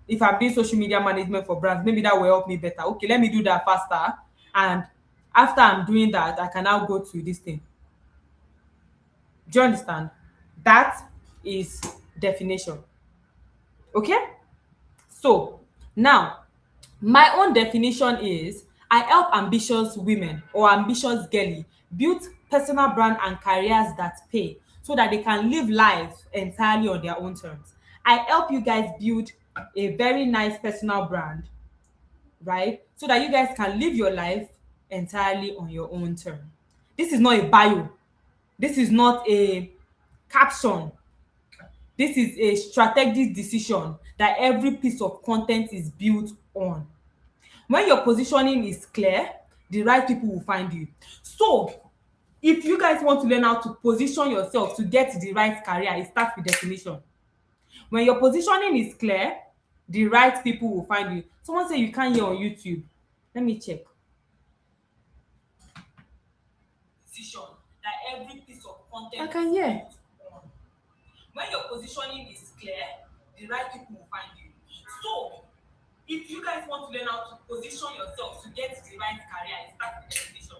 if I'm doing social media management for brands, maybe that will help me better. Okay, let me do that faster. And after I'm doing that, I can now go to this thing. Do you understand? That is definition. Okay? So now, my own definition is I help ambitious women or ambitious girly build personal brand and careers that pay so that they can live life entirely on their own terms. I help you guys build a very nice personal brand, right? So that you guys can live your life entirely on your own term. This is not a bio. This is not a caption. This is a strategic decision that every piece of content is built on. When your positioning is clear, the right people will find you. So if you guys want to learn how to position yourself to get the right career, it starts with definition. When your positioning is clear, the right people will find you. Someone say you can't hear on YouTube. Let me check. Position that every piece of content I can hear. Is built on. When your positioning is clear, the right people will find you. So if you guys want to learn how to position yourself to get the right career, it starts with definition.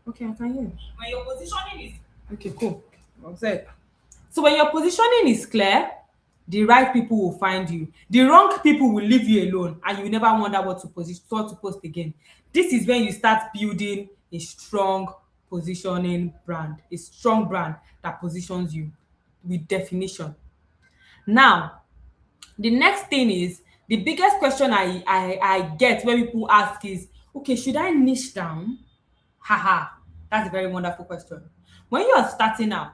Okay, I can hear. When your positioning is okay, cool. Well said. So when your positioning is clear, the right people will find you. The wrong people will leave you alone, and you will never wonder what to post again. This is when you start building a strong positioning brand, a strong brand that positions you with definition. Now, the next thing is the biggest question I get when people ask is, okay, should I niche down? Haha, that's a very wonderful question. When you are starting out,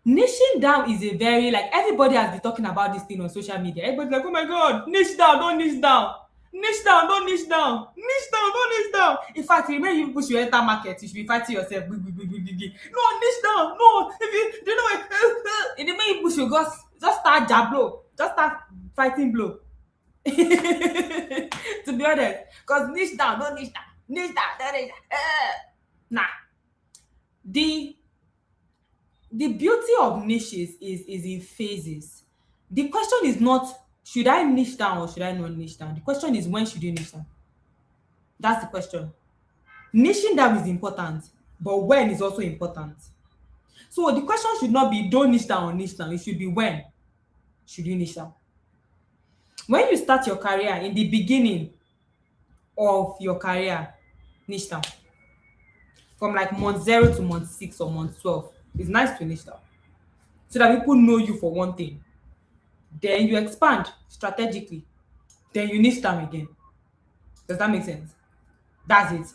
niching down is a very, like, everybody has been talking about this thing on social media. Everybody's like, oh my god, niche down, don't niche down. Niche down, don't niche down. Niche down, don't niche down. In fact, remember you people should enter market, you should be fighting yourself. No, niche down. No, if you do you know what? In the way you push you just start jab blow. Just start fighting blow. To be honest, because niche down, don't niche down. Niche down, don't niche down. Nah. The the beauty of niches is in phases. The question is not should I niche down or should I not niche down. The question is when should you niche down. That's the question. Niching down is important, but when is also important. So the question should not be don't niche down or niche down. It should be when should you niche down. When you start your career, in the beginning of your career, niche down. From like month 0 to month 6 or month 12, it's nice to niche down so that people know you for one thing. Then you expand strategically. Then you niche down again. Does that make sense? That's it.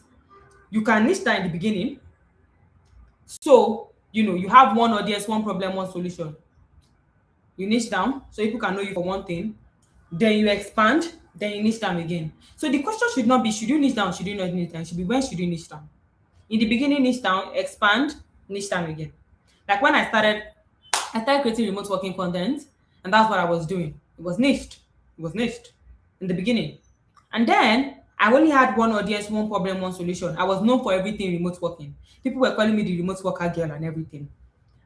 You can niche down in the beginning. So, you have one audience, one problem, one solution. You niche down so people can know you for one thing. Then you expand. Then you niche down again. So the question should not be should you niche down, should you not niche down? It should be when should you niche down? In the beginning, niche down, expand, niche down again. Like when I started creating remote working content, and that's what I was doing. It was niched. It was niched in the beginning. And then I only had one audience, one problem, one solution. I was known for everything remote working. People were calling me the remote worker girl and everything.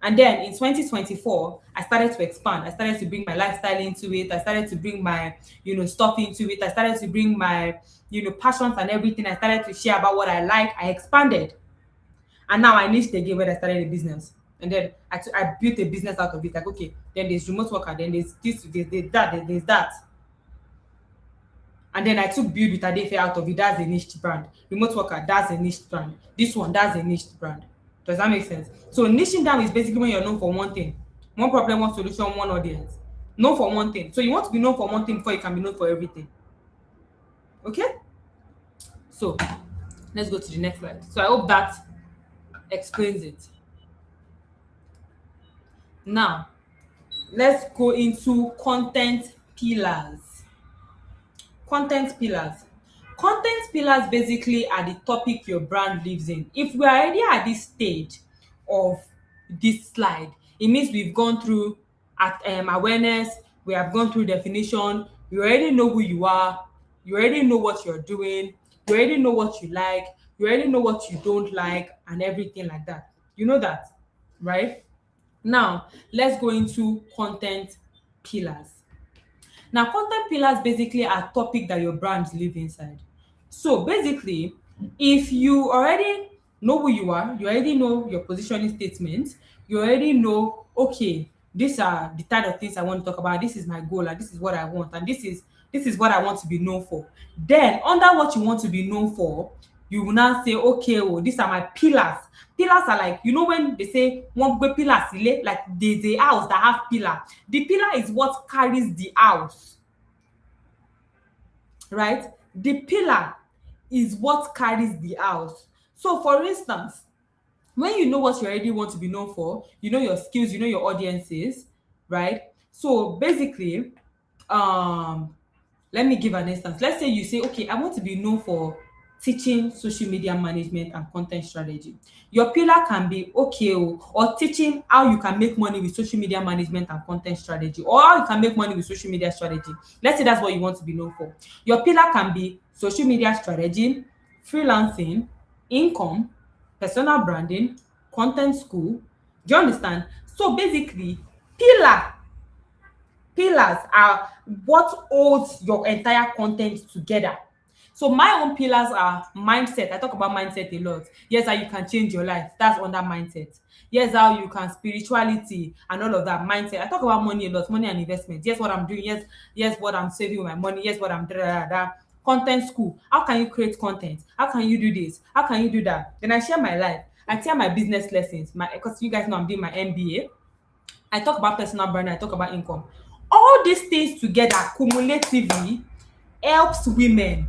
And then in 2024, I started to expand. I started to bring my lifestyle into it. I started to bring my, stuff into it. I started to bring my, passions and everything. I started to share about what I like. I expanded. And now I niched again when I started a business. And then I built a business out of it. Like, okay, then there's remote worker, then there's this, there's that, there's that. And then I took build with ADEIFE out of it. That's a niche brand. Remote worker, that's a niche brand. This one, that's a niche brand. Does that make sense? So niching down is basically when you're known for one thing. One problem, one solution, one audience. Known for one thing. So you want to be known for one thing before you can be known for everything. Okay? So let's go to the next slide. So I hope that explains it. Now, let's go into content pillars. Content pillars. Content pillars basically are the topic your brand lives in. If we are already at this stage of this slide, it means we've gone through awareness, we have gone through definition, you already know who you are, you already know what you're doing, you already know what you like, you already know what you don't like, and everything like that. You know that, right? Now, let's go into content pillars. Now, content pillars basically are topic that your brands live inside. So basically, if you already know who you are, you already know your positioning statements, you already know, okay, these are the type of things I want to talk about, this is my goal, and this is what I want, and this is what I want to be known for. Then, under what you want to be known for, you will now say, okay, oh, these are my pillars. Pillars are like, when they say one gbe pillar sile, like there's a house that have pillar. The pillar is what carries the house, right? The pillar is what carries the house. So for instance, when you know what you already want to be known for, you know your skills, you know your audiences, right? So basically, um let me give an instance. Let's say you say, okay, I want to be known for teaching social media management and content strategy. Your pillar can be, okay, or teaching how you can make money with social media management and content strategy, or how you can make money with social media strategy. Let's say that's what you want to be known for. Your pillar can be social media strategy, freelancing, income, personal branding, content school. Do you understand? So basically, pillar pillars are what holds your entire content together. So my own pillars are mindset. I talk about mindset a lot. Yes, how you can change your life. That's under mindset. Yes, how you can spirituality and all of that mindset. I talk about money a lot, money and investment. Yes, what I'm doing. Yes, what I'm saving with my money. Yes, what I'm doing. Content school. How can you create content? How can you do this? How can you do that? Then I share my life. I share my business lessons. Because you guys know I'm doing my MBA. I talk about personal branding, I talk about income. All these things together cumulatively helps women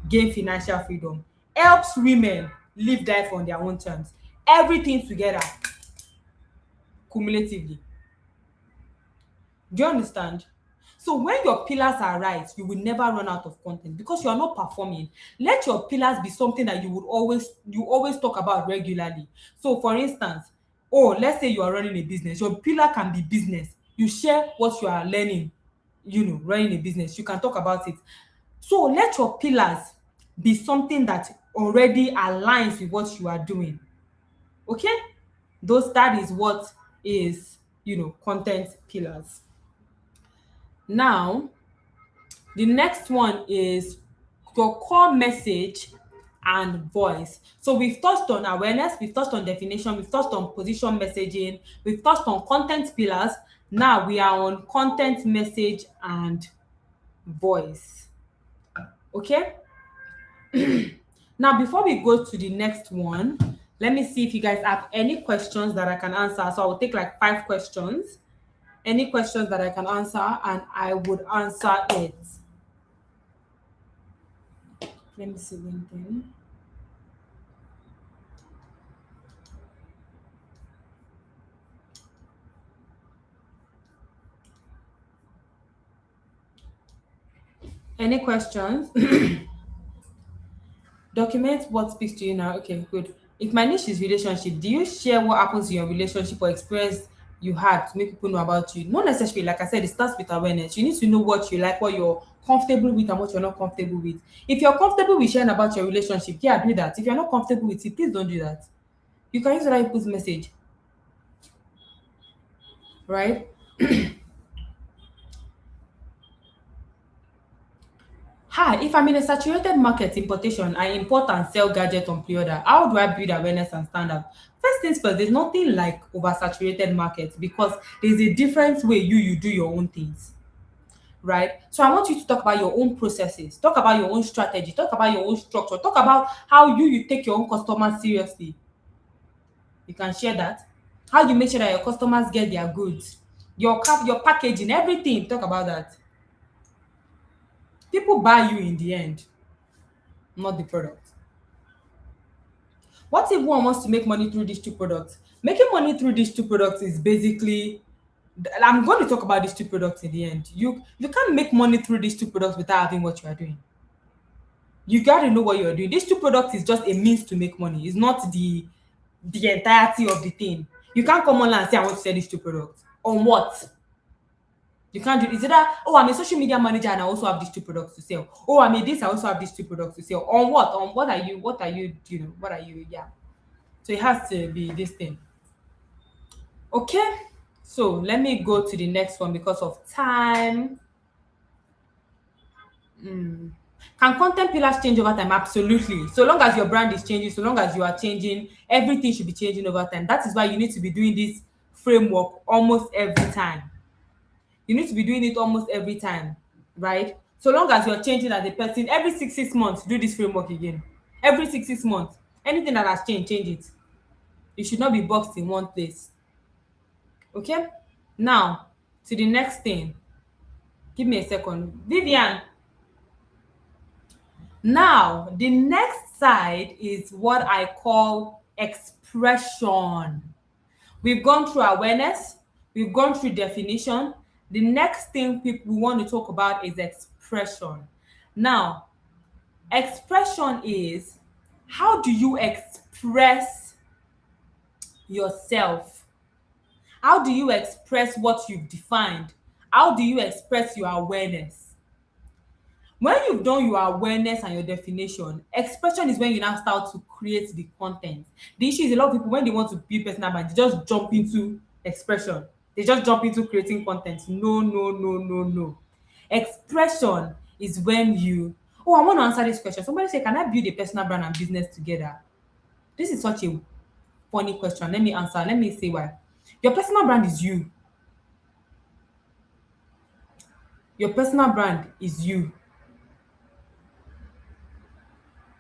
gain financial freedom, helps women live life on their own terms. Everything together cumulatively. Do you understand? So when your pillars are right, you will never run out of content because you are not performing. Let your pillars be something that you always talk about regularly. So for instance, let's say you are running a business. Your pillar can be business. You share what you are learning, running a business. You can talk about it. So let your pillars be something that already aligns with what you are doing. Okay? That is what is, content pillars. Now, the next one is your core message and voice. So we've touched on awareness, we've touched on definition, we've touched on position messaging, we've touched on content pillars. Now we are on content message and voice. Okay. Now, before we go to the next one, let me see if you guys have any questions that I can answer. So I will take like 5 questions. Any questions that I can answer, and I would answer it. Let me see LinkedIn. Any questions? Document what speaks to you now. Okay, good. If my niche is relationship, do you share what happens in your relationship or experience you had to make people know about you? Not necessarily, like I said, it starts with awareness. You need to know what you like, what you're comfortable with, and what you're not comfortable with. If you're comfortable with sharing about your relationship, yeah, do that. If you're not comfortable with it, please don't do that. You can use other people's message, right? Hi, if I'm in a saturated market importation, I import and sell gadget on pre-order. How do I build awareness and stand out? First things first, there's nothing like oversaturated market because there's a different way you do your own things, right? So I want you to talk about your own processes, talk about your own strategy, talk about your own structure, talk about how you take your own customers seriously. You can share that. How you make sure that your customers get their goods, your packaging, everything. Talk about that. People buy you in the end, not the product. What if one wants to make money through these two products? Making money through these two products is basically, I'm going to talk about these two products in the end. You can't make money through these two products without having what you are doing. You got to know what you are doing. These two products is just a means to make money. It's not the entirety of the thing. You can't come online and say I want to sell these two products. On what? You can't do. Is it that, oh, I'm a social media manager and I also have these two products to sell? Oh, I'm a this, I also have these two products to sell. On what? On what are you? What are you? You know, what are you? Yeah. So it has to be this thing. Okay. So let me go to the next one because of time. Can content pillars change over time? Absolutely. So long as your brand is changing, so long as you are changing, everything should be changing over time. That is why you need to be doing this framework almost every time. You need to be doing it almost every time, right? So long as you're changing as a person, every six months, do this framework again. Every six months. Anything that has changed, change it. You should not be boxed in one place. Okay? Now, to the next thing. Give me a second. Vivian, now the next side is what I call expression. We've gone through awareness, we've gone through definition. The next thing people want to talk about is expression. Now, expression is, how do you express yourself? How do you express what you've defined? How do you express your awareness? When you've done your awareness and your definition, expression is when you now start to create the content. The issue is a lot of people, when they want to build personal brand, they just jump into expression. They just jump into creating content. No, no, no, no, no. Expression is when you, oh, I want to answer this question. Somebody say, can I build a personal brand and business together? This is such a funny question. Let me answer. Let me say why. Your personal brand is you. Your personal brand is you.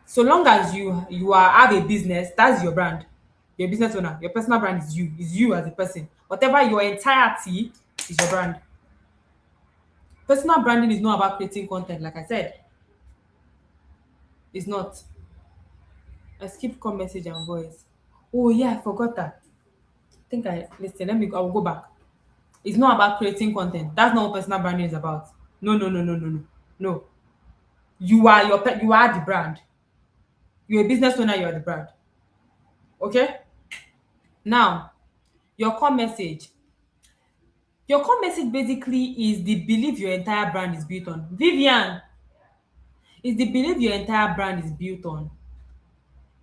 So long as you are have a business, that's your brand. You're a business owner. Your personal brand is you as a person. Whatever your entirety is your brand. Personal branding is not about creating content, like I said. It's not. I skipped call message and voice. Oh yeah, I forgot that. I think I listen. I will go back. It's not about creating content. That's not what personal branding is about. No, no, no, no, no, no. No. You are the brand. You're a business owner, you're the brand. Okay? Now, your core message. Your core message basically is the belief your entire brand is built on. Vivian, is the belief your entire brand is built on.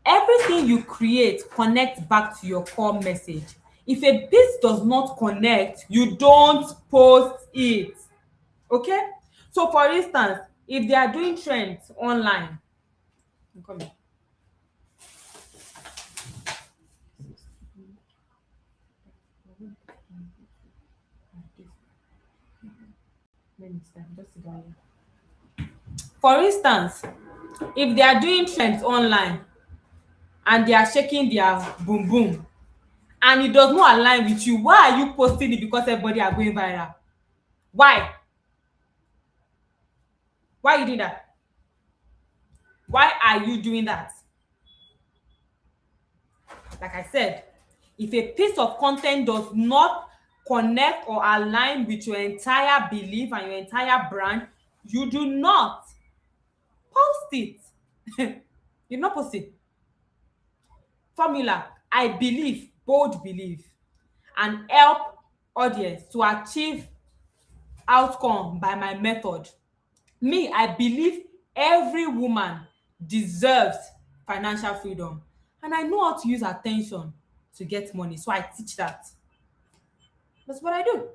Everything you create connects back to your core message. If a piece does not connect, you don't post it. Okay? So for instance, if they are doing trends online, I'm coming. Let me stand. Just sit down here. For instance, if they are doing trends online and they are shaking their boom boom and it does not align with you, why are you posting it because everybody are going viral? Why? Why are you doing that? Why are you doing that? Like I said, if a piece of content does not connect or align with your entire belief and your entire brand, you do not post it. You not post it. Formula: I believe, bold belief, and help audience to achieve outcome by my method. Me, I believe every woman deserves financial freedom, and I know how to use attention to get money, so I teach that. That's what I do.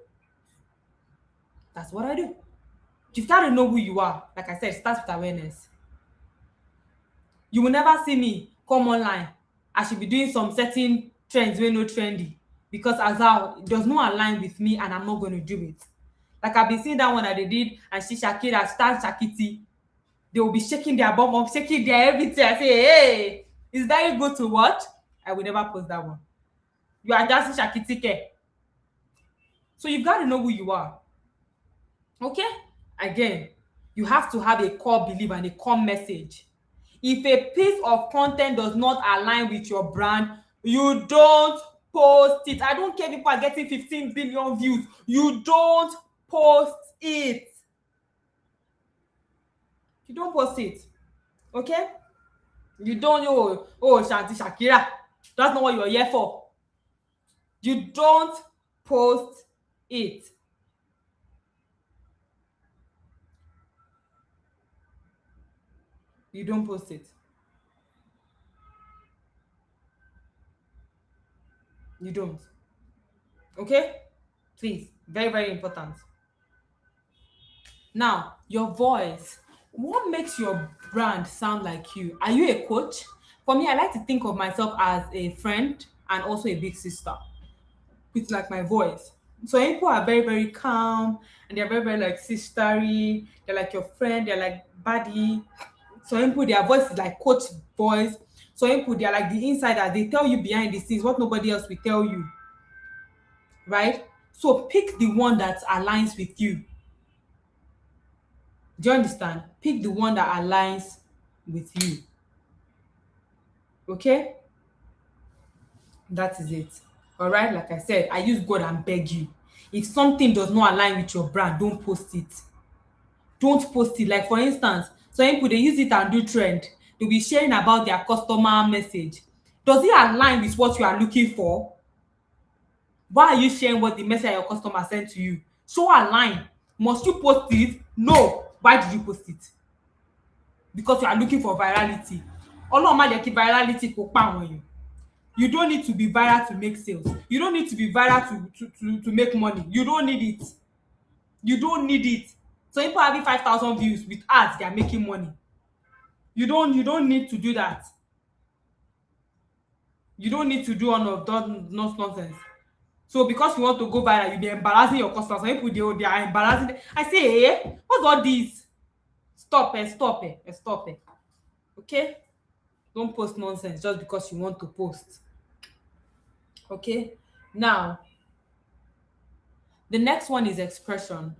That's what I do. You've got to know who you are. Like I said, start with awareness. You will never see me come online. I should be doing some certain trends wey no trendy, because as how it does not align with me and I'm not going to do it. Like I've been seeing that one that they did and she Shakira stand Shakiti. They will be shaking their bum up, shaking their everything. I say, hey, it's very good to watch. I will never post that one. You are dancing Shakiti care. So you've got to know who you are. Okay? Again, you have to have a core belief and a core message. If a piece of content does not align with your brand, you don't post it. I don't care if people are getting 15 billion views. You don't post it. You don't post it. Okay? You don't, Shanti Shakira. That's not what you're here for. You don't post it. You don't post it. You don't. Okay? Please. Very, very important. Now, your voice. What makes your brand sound like you? Are you a coach? For me, I like to think of myself as a friend and also a big sister with like my voice. So people are very, very calm and they're very, very like sistery. They're like your friend. They're like buddy. So people, their voice is like coach voice. So people, they're like the insider. They tell you behind the scenes what nobody else will tell you, right? So pick the one that aligns with you. Do you understand? Pick the one that aligns with you. Okay? That is it. All right? Like I said, I use God and beg you. If something does not align with your brand, don't post it. Don't post it. Like for instance, some people they use it and do trend. They'll be sharing about their customer message. Does it align with what you are looking for? Why are you sharing what the message your customer sent to you? So align. Must you post it? No. Why did you post it? Because you are looking for virality. Ọlọ́run má jẹ́ kí virality kó pa àwọn èèyàn. You don't need to be viral to make sales. You don't need to be viral to make money. You don't need it. You don't need it. So people having 5,000 views with ads, they are making money. You don't need to do that. You don't need to do all of that nonsense. So because you want to go viral, you be embarrassing your customers. Some people they are embarrassing. I say, hey, what's all this? Stop it, stop it, stop it. Okay? Don't post nonsense just because you want to post. Okay? Now, the next one is expression.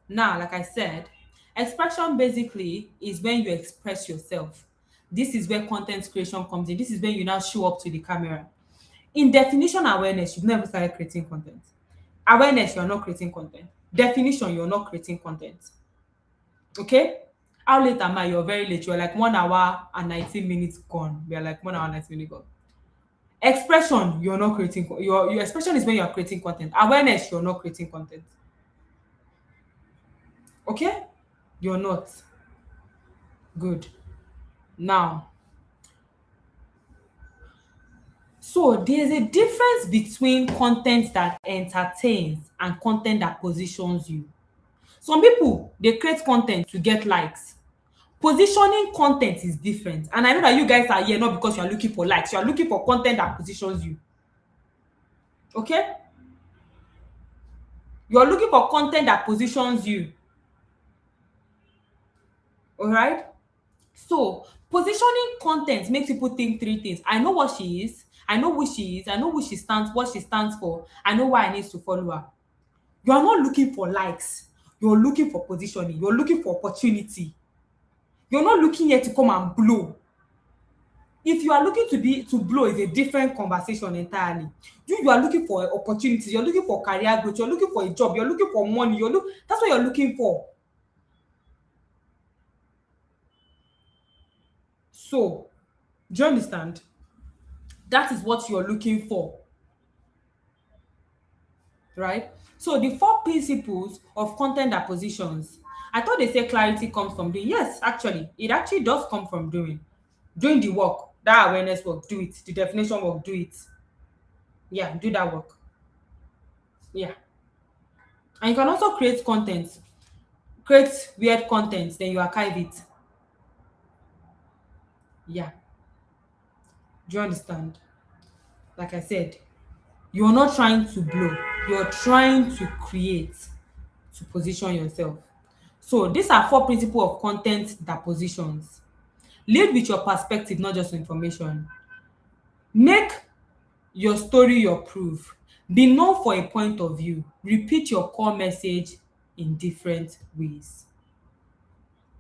Now, like I said, expression basically is when you express yourself. This is where content creation comes in. This is when you now show up to the camera. In definition awareness, you've never started creating content. Awareness, you're not creating content. Definition, you're not creating content. Okay? How late am I? You're very late. You're like 1 hour and 19 minutes gone. We're like 1 hour and 19 minutes gone. Expression, you're not creating your expression is when you're creating content. Awareness, you're not creating content. Okay? You're not. Good. Now, so there's a difference between content that entertains and content that positions you. Some people they create content to get likes. Positioning content is different. And I know that you guys are here not because you are looking for likes, you are looking for content that positions you. Okay? You are looking for content that positions you. All right. So positioning content makes people think three things. I know what she is. I know who she is. I know who she stands, what she stands for. I know why I need to follow her. You are not looking for likes. You're looking for positioning. You're looking for opportunity. You're not looking here to come and blow. If you are looking to blow is a different conversation entirely. You are looking for opportunities. You're looking for career growth. You're looking for a job. You're looking for money. That's what you're looking for. So, do you understand? That is what you're looking for, right? So the four principles of content acquisitions. I thought they say clarity comes from doing. Yes, actually, it actually does come from doing the work, that awareness work. Do it. The definition work. Do it. Yeah, do that work. Yeah, and you can also create content. Create weird content, then you archive it. Yeah, do you understand? Like I said, you're not trying to blow. You're trying to create, to position yourself. So these are four principles of content that positions. Lead with your perspective, not just information. Make your story your proof. Be known for a point of view. Repeat your core message in different ways.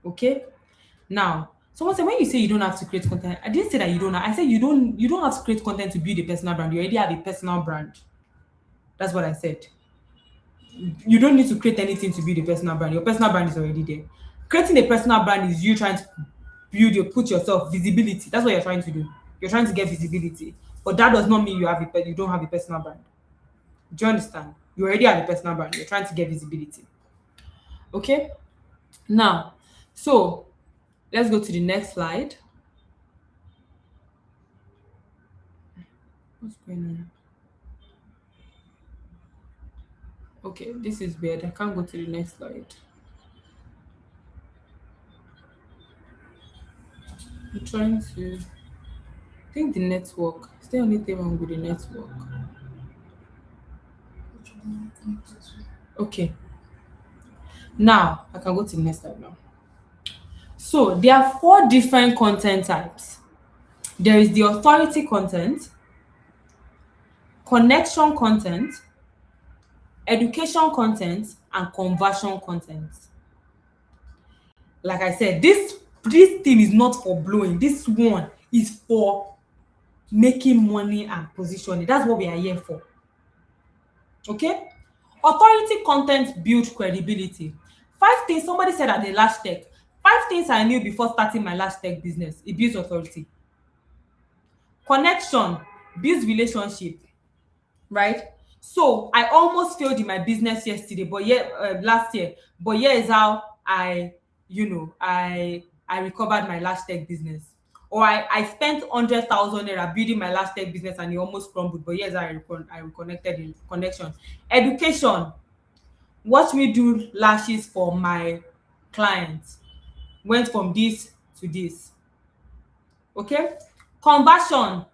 Okay? Now, someone said when you say you don't have to create content, I didn't say that you don't have. I said you don't have to create content to build a personal brand. You already have a personal brand. That's what I said. You don't need to create anything to build a personal brand. Your personal brand is already there. Creating a personal brand is you trying to put yourself visibility. That's what you're trying to do. You're trying to get visibility. But that does not mean you don't have a personal brand. Do you understand? You already have a personal brand. You're trying to get visibility. Okay? Now, so let's go to the next slide. What's going on? Okay, this is weird. I can't go to the next slide. I'm trying to think the network. Is there anything wrong with the network? Okay, now I can go to the next slide now. So there are four different content types. There is the authority content, connection content, education content, and conversion content. Like I said, this thing is not for blowing. This one is for making money and positioning. That's what we are here for. Okay? Authority content build credibility. Five things somebody said at the last tech. Five things I knew before starting my last tech business. It builds authority. Connection builds relationship, right? So I almost failed in my business yesterday, but last year. But here is how I recovered my last tech business. Or I spent 100,000 naira building my last tech business and it almost crumbled. But here's how I reconnected in connection. Education. Watch me do lashes for my clients. Went from this to this. Okay. Conversion.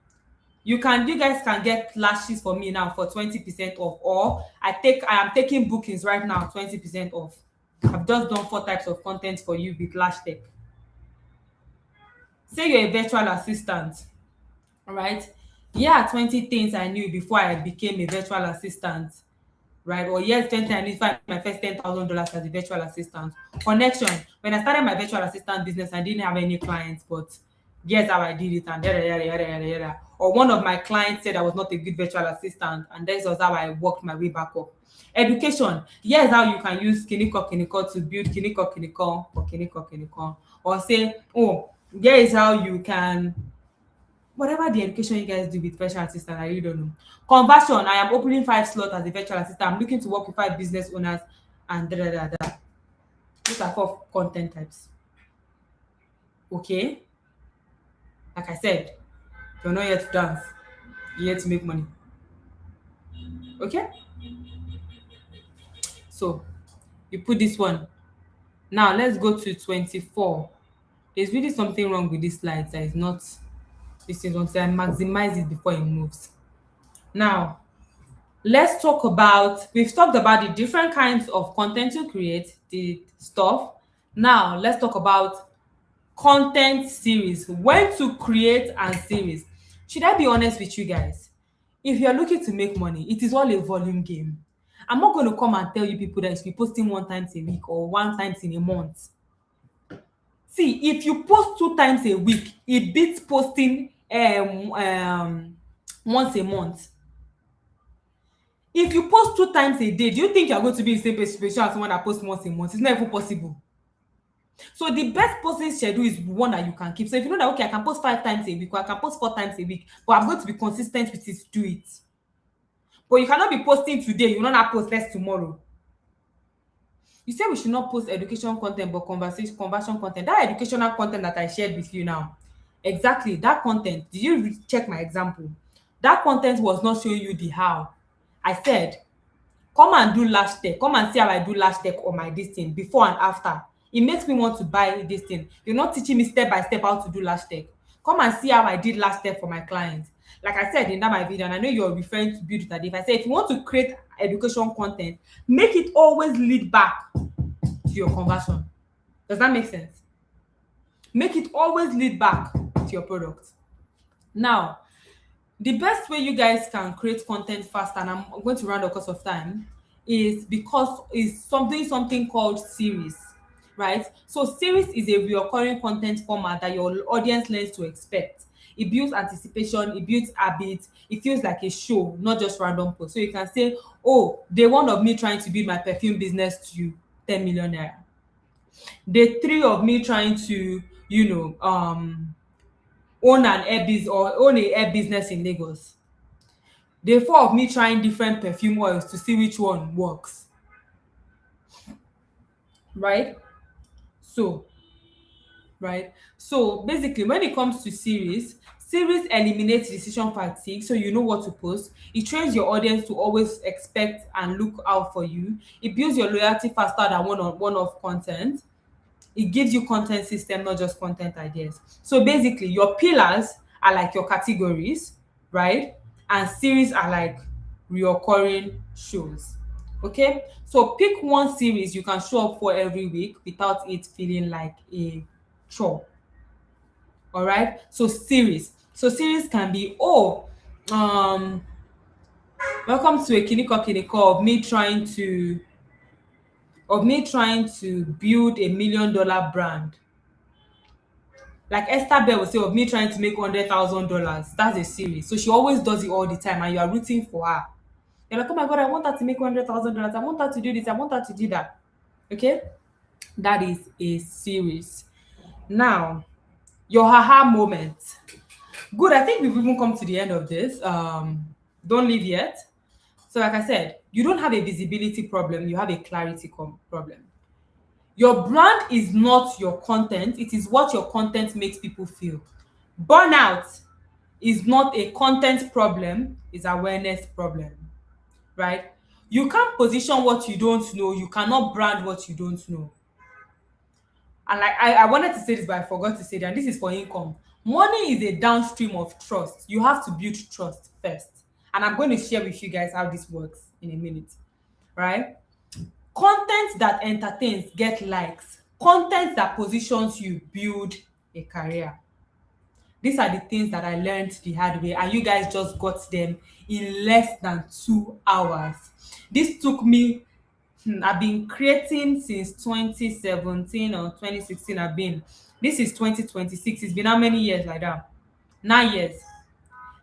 You guys can get lashes for me now for 20% off, or I am taking bookings right now 20% off. I've just done four types of content for you with lash tech. Say you're a virtual assistant, all right? Yeah, 20 things I knew before I became a virtual assistant, right? Or yes, 20 I need find my first $10,000 as a virtual assistant. Connection. When I started my virtual assistant business, I didn't have any clients, but guess how I did it, and yada yada yada yada yada. Or one of my clients said I was not a good virtual assistant, and this was how I worked my way back up. Education. Here's how you can use Kiniko to build Kiniko for Kiniko. Or say, oh, here is how you can whatever the education you guys do with virtual assistant, I really don't know. Conversion, I am opening 5 slots as a virtual assistant. I'm looking to work with 5 business owners and da da da da. These are 4 content types. Okay? Like I said, you're not here to dance. You're here to make money. Okay? So you put this one. Now let's go to 24. There's really something wrong with this slide that is not this is until I maximize it before it moves. Now let's talk about, we've talked about the different kinds of content to create, the stuff. Now let's talk about content series, when to create and series. Should I be honest with you guys? If you're looking to make money, it is all a volume game. I'm not going to come and tell you people that you should be posting one times a week or one times in a month. See, if you post two times a week, it beats posting once a month. If you post two times a day, do you think you're going to be in the same situation as someone that posts once a month? It's not even possible. So the best posting schedule is one that you can keep. So if you know that, okay, I can post 5 times a week or I can post 4 times a week, but I'm going to be consistent with it, do it. But you cannot be posting today, you will not post next tomorrow. You say we should not post education content but conversion content. That educational content that I shared with you now, exactly that content, did you check my example? That content was not showing you the how. I said, come and do lash tech, come and see how I do lash tech on my this thing before and after. It makes me want to buy this thing. You're not teaching me step by step how to do lash tech. Come and see how I did lash tech for my clients. Like I said in that my video, and I know you're referring to build with ADEIFE. I said if you want to create education content, make it always lead back to your conversion. Does that make sense? Make it always lead back to your product. Now, the best way you guys can create content faster, and I'm going to round up because of time, is because is something called series, right? So series is a recurring content format that your audience learns to expect. It builds anticipation, it builds habits, it feels like a show, not just random post. So you can say, oh, day one of me trying to build my perfume business to 10 million naira. Day three of me trying to, own an or own a hair business in Lagos. Day four of me trying different perfume oils to see which one works, right? So, right? So basically, when it comes to series eliminates decision fatigue, so you know what to post. It trains your audience to always expect and look out for you. It builds your loyalty faster than one-off content. It gives you content system, not just content ideas. So basically, your pillars are like your categories, right? And series are like reoccurring shows. Okay, so pick one series you can show up for every week without it feeling like a chore. All right, so series can be, um welcome to a kiniko of me trying to build $1 million brand. Like Esther Bell will say, of me trying to make $100,000. That's a series. So she always does it all the time, and you are rooting for her. You're like, oh my god, I want her to make $100,000. I want her to do this. I want her to do that. Okay, that is a series. Now, your haha moment. Good. I think we've even come to the end of this. Don't leave yet. So, like I said, you don't have a visibility problem. You have a clarity problem. Your brand is not your content, it is what your content makes people feel. Burnout is not a content problem, it's awareness problem, right? You can't position what you don't know, you cannot brand what you don't know. And like I wanted to say this, but I forgot to say that this is for income. Money is a downstream of trust. You have to build trust first. And I'm going to share with you guys how this works in a minute, right? Content that entertains get likes. Content that positions you build a career. These are the things that I learned the hard way, and you guys just got them in less than 2 hours. This took me, I've been creating since 2017 or 2016. This is 2026. It's been how many years like that? 9 years.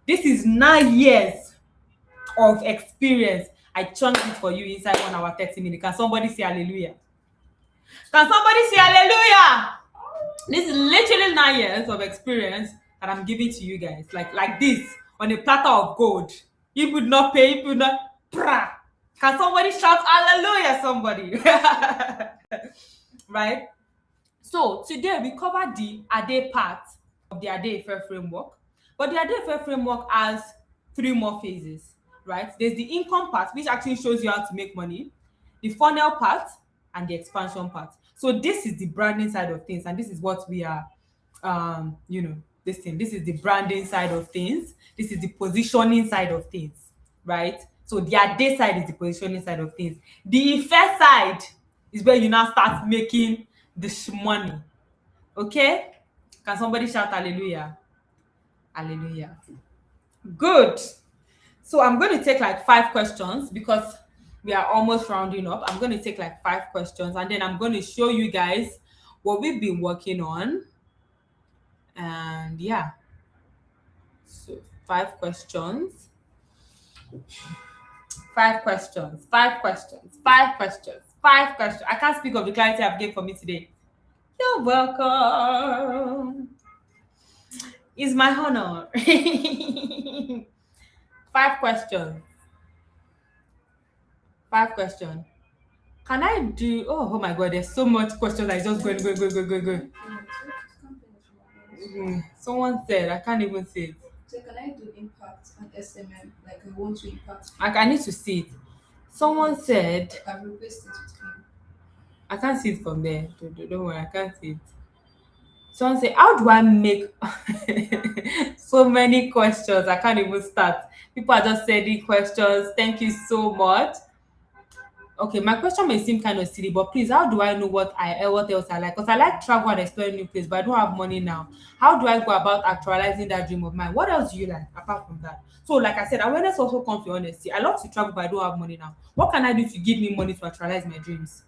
This is 9 years of experience. I chunked it for you inside 1 hour 30 minutes. Can somebody say hallelujah? Can somebody say hallelujah? This is literally 9 years of experience that I'm giving to you guys. Like this on a platter of gold. You would not pay, you would not. Prah. Can somebody shout hallelujah, somebody? Right? So today we covered the ADEIFE part of the ADEIFE framework. But the ADEIFE framework has 3 more phases, right? There's the income part, which actually shows you how to make money, the funnel part, and the expansion part. So this is the branding side of things, and this is what we are, this thing. This is the branding side of things. This is the positioning side of things, right? So the ADEIFE side is the positioning side of things. The effect side is where you now start making the money. Okay, Can somebody shout hallelujah? Hallelujah. Good. So I'm going to take like 5 questions because we are almost rounding up. I'm going to take like 5 questions and then I'm going to show you guys what we've been working on. And yeah, so 5 questions. 5 questions. 5 questions. 5 questions. 5 questions. I can't speak of the clarity I've given for me today. You're welcome. It's my honor. 5 questions. 5 questions. Can I do? Oh my God! There's so much questions. I just go. Someone said I can't even see it. So can I do impact and SMM? Like I want to impact. I need to see it. Someone said I've replaced it with him. I can't see it from there. Don't worry, I can't see it. Someone say, how do I make so many questions? I can't even start. People are just sending questions. Thank you so much. Okay, my question may seem kind of silly, but please, how do I know what else I like? Because I like travel and explore new place, but I don't have money now. How do I go about actualizing that dream of mine? What else do you like apart from that? So, like I said, awareness also comes with honesty. I love to travel, but I don't have money now. What can I do to give me money to actualize my dreams?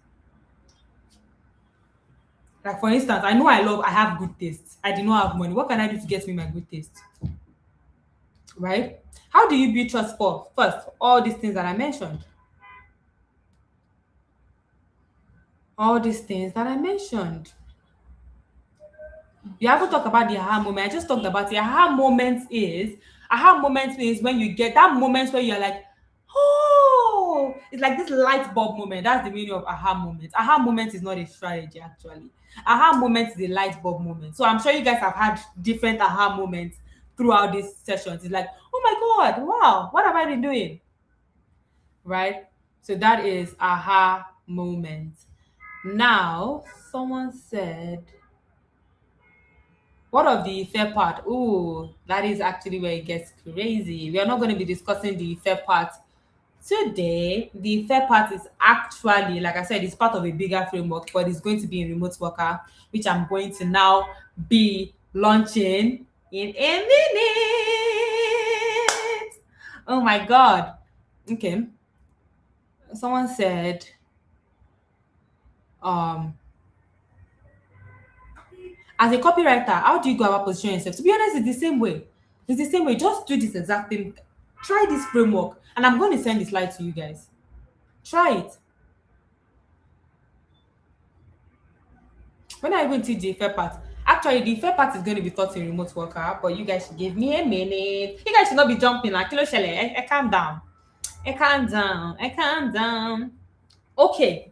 Like for instance, I have good taste. I do not have money. What can I do to get me my good taste? Right? How do you build trust for first all these things that I mentioned? All these things that I mentioned. You haven't talked about the aha moment. I just talked about the aha moment is when you get that moment where you're like, oh, it's like this light bulb moment. That's the meaning of aha moment. Aha moment is not a strategy actually. Aha moment is a light bulb moment. So I'm sure you guys have had different aha moments throughout these sessions. It's like, oh my God, wow, what have I been doing? Right? So that is aha moment. Now, someone said, what of the fair part? Oh, that is actually where it gets crazy. We are not going to be discussing the fair part today. The fair part is actually, like I said, it's part of a bigger framework, but it's going to be in remote worker, which I'm going to now be launching in a minute. Oh my God. Okay. Someone said, as a copywriter, how do you go about positioning yourself? To be honest, it's the same way. It's the same way. Just do this exact thing. Try this framework, and I'm going to send the slide to you guys. Try it. When I even teach the fair part, actually, the fair part is going to be taught in remote worker, but you guys should give me a minute. You guys should not be jumping like kilo shele. I calm down. I calm down. I calm down. Okay.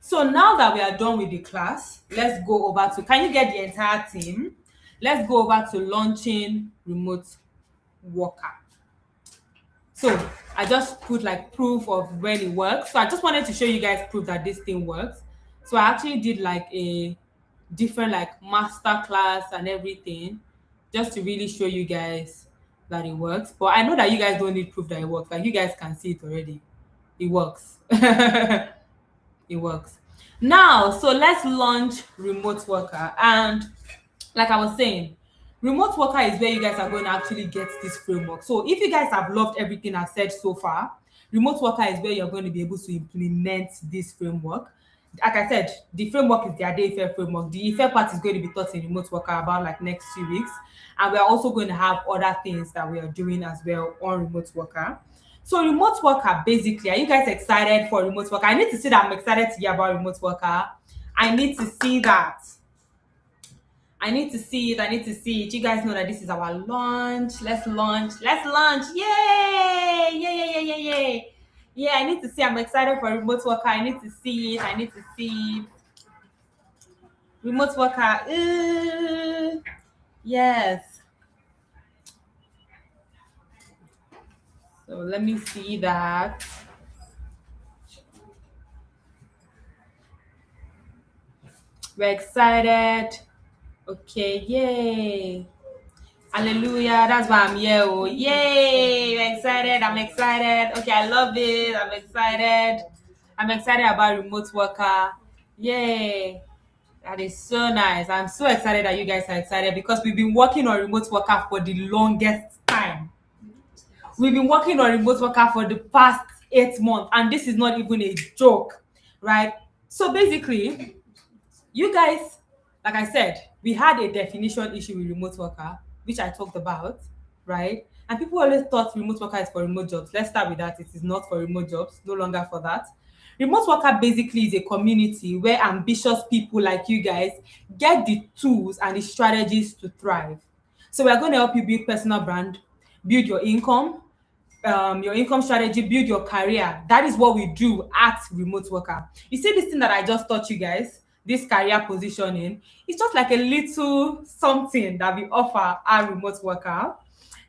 So now that we are done with the class, let's go over to, can you get the entire team? Let's go over to launching remote worker. So I just put like proof of when it works. So I just wanted to show you guys proof that this thing works. So I actually did like a different like master class and everything just to really show you guys that it works. But I know that you guys don't need proof that it works. Like you guys can see it already. It works. It works. Now, so let's launch remote worker. And like I was saying, remote worker is where you guys are going to actually get this framework. So if you guys have loved everything I've said so far, remote worker is where you're going to be able to implement this framework. Like I said, the framework is the ADEIFE framework. The IFE part is going to be taught in remote worker about like next 2 weeks. And we're also going to have other things that we are doing as well on remote worker. So remote worker, basically, are you guys excited for remote worker? I need to see that I'm excited to hear about remote worker. I need to see that. I need to see it. I need to see it. You guys know that this is our launch. Let's launch. Let's launch. Yay! Yay, yay, yay, yay, yay. Yeah, I need to see. I'm excited for remote worker. I need to see it. I need to see it. Remote worker. Yes. So let me see that. We're excited. Okay, yay. Hallelujah. That's why I'm here. Oh, yay. I'm excited. I'm excited. Okay, I love it. I'm excited. I'm excited about remote worker. Yay. That is so nice. I'm so excited that you guys are excited because we've been working on remote worker for the longest time. We've been working on remote worker for the past 8 months, and this is not even a joke, right? So basically, you guys, like I said, we had a definition issue with remote worker, which I talked about, right? And people always thought remote worker is for remote jobs. Let's start with that. It is not for remote jobs, no longer for that. Remote worker basically is a community where ambitious people like you guys get the tools and the strategies to thrive. So we are going to help you build personal brand, build your income strategy, build your career. That is what we do at Remote Worker. You see this thing that I just taught you guys, this career positioning, it's just like a little something that we offer at Remote Worker,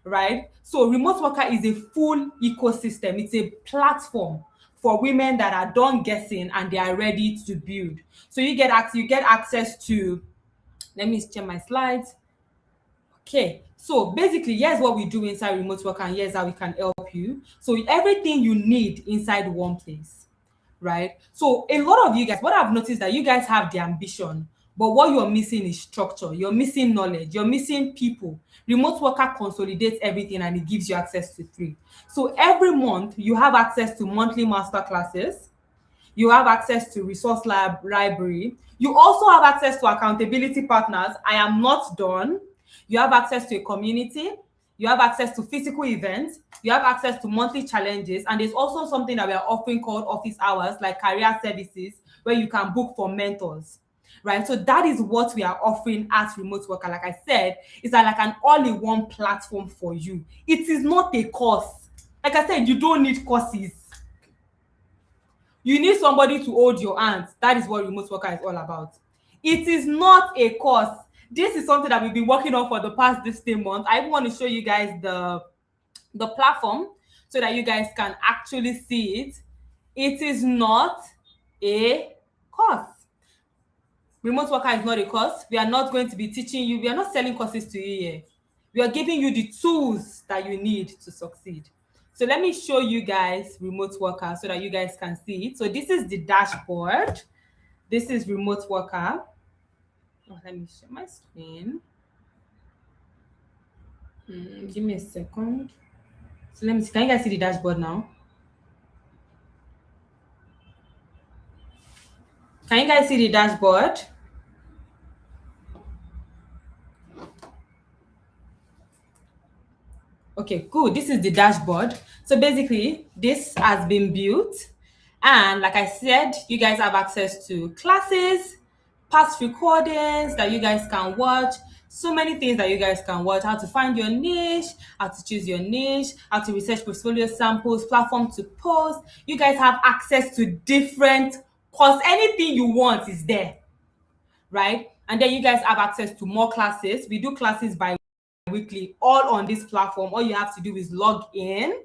right? So Remote Worker is a full ecosystem. It's a platform for women that are done guessing and they are ready to build. So you get access to, let me check my slides. Okay, so basically, here's what we do inside remote work, and here's how we can help you. So everything you need inside one place, right? So a lot of you guys, what I've noticed that you guys have the ambition, but what you're missing is structure. You're missing knowledge. You're missing people. Remote worker consolidates everything and it gives you access to three. So every month you have access to monthly master classes. You have access to resource library. You also have access to accountability partners. I am not done. You have access to a community. You have access to physical events. You have access to monthly challenges. And there's also something that we are offering called office hours, like career services, where you can book for mentors. Right. So that is what we are offering as remote worker. Like I said, it's like an all-in-one platform for you. It is not a course. Like I said, you don't need courses. You need somebody to hold your hands. That is what remote worker is all about. It is not a course. This is something that we've been working on for the past 16 months. I want to show you guys the platform so that you guys can actually see it. It is not a course. Remote worker is not a course. We are not going to be teaching you. We are not selling courses to you here. We are giving you the tools that you need to succeed. So let me show you guys remote worker so that you guys can see it. So this is the dashboard. This is remote worker. Oh, let me share my screen. Give me a second. So let me see. Can you guys see the dashboard now? Can you guys see the dashboard? Okay, good. This is the dashboard. So basically, this has been built. And like I said, you guys have access to classes, past recordings that you guys can watch, so many things that you guys can watch, how to find your niche, how to choose your niche, how to research portfolio samples, platform to post. You guys have access to different course. Anything you want is there, right? And then you guys have access to more classes. We do classes by weekly, all on this platform. All you have to do is log in.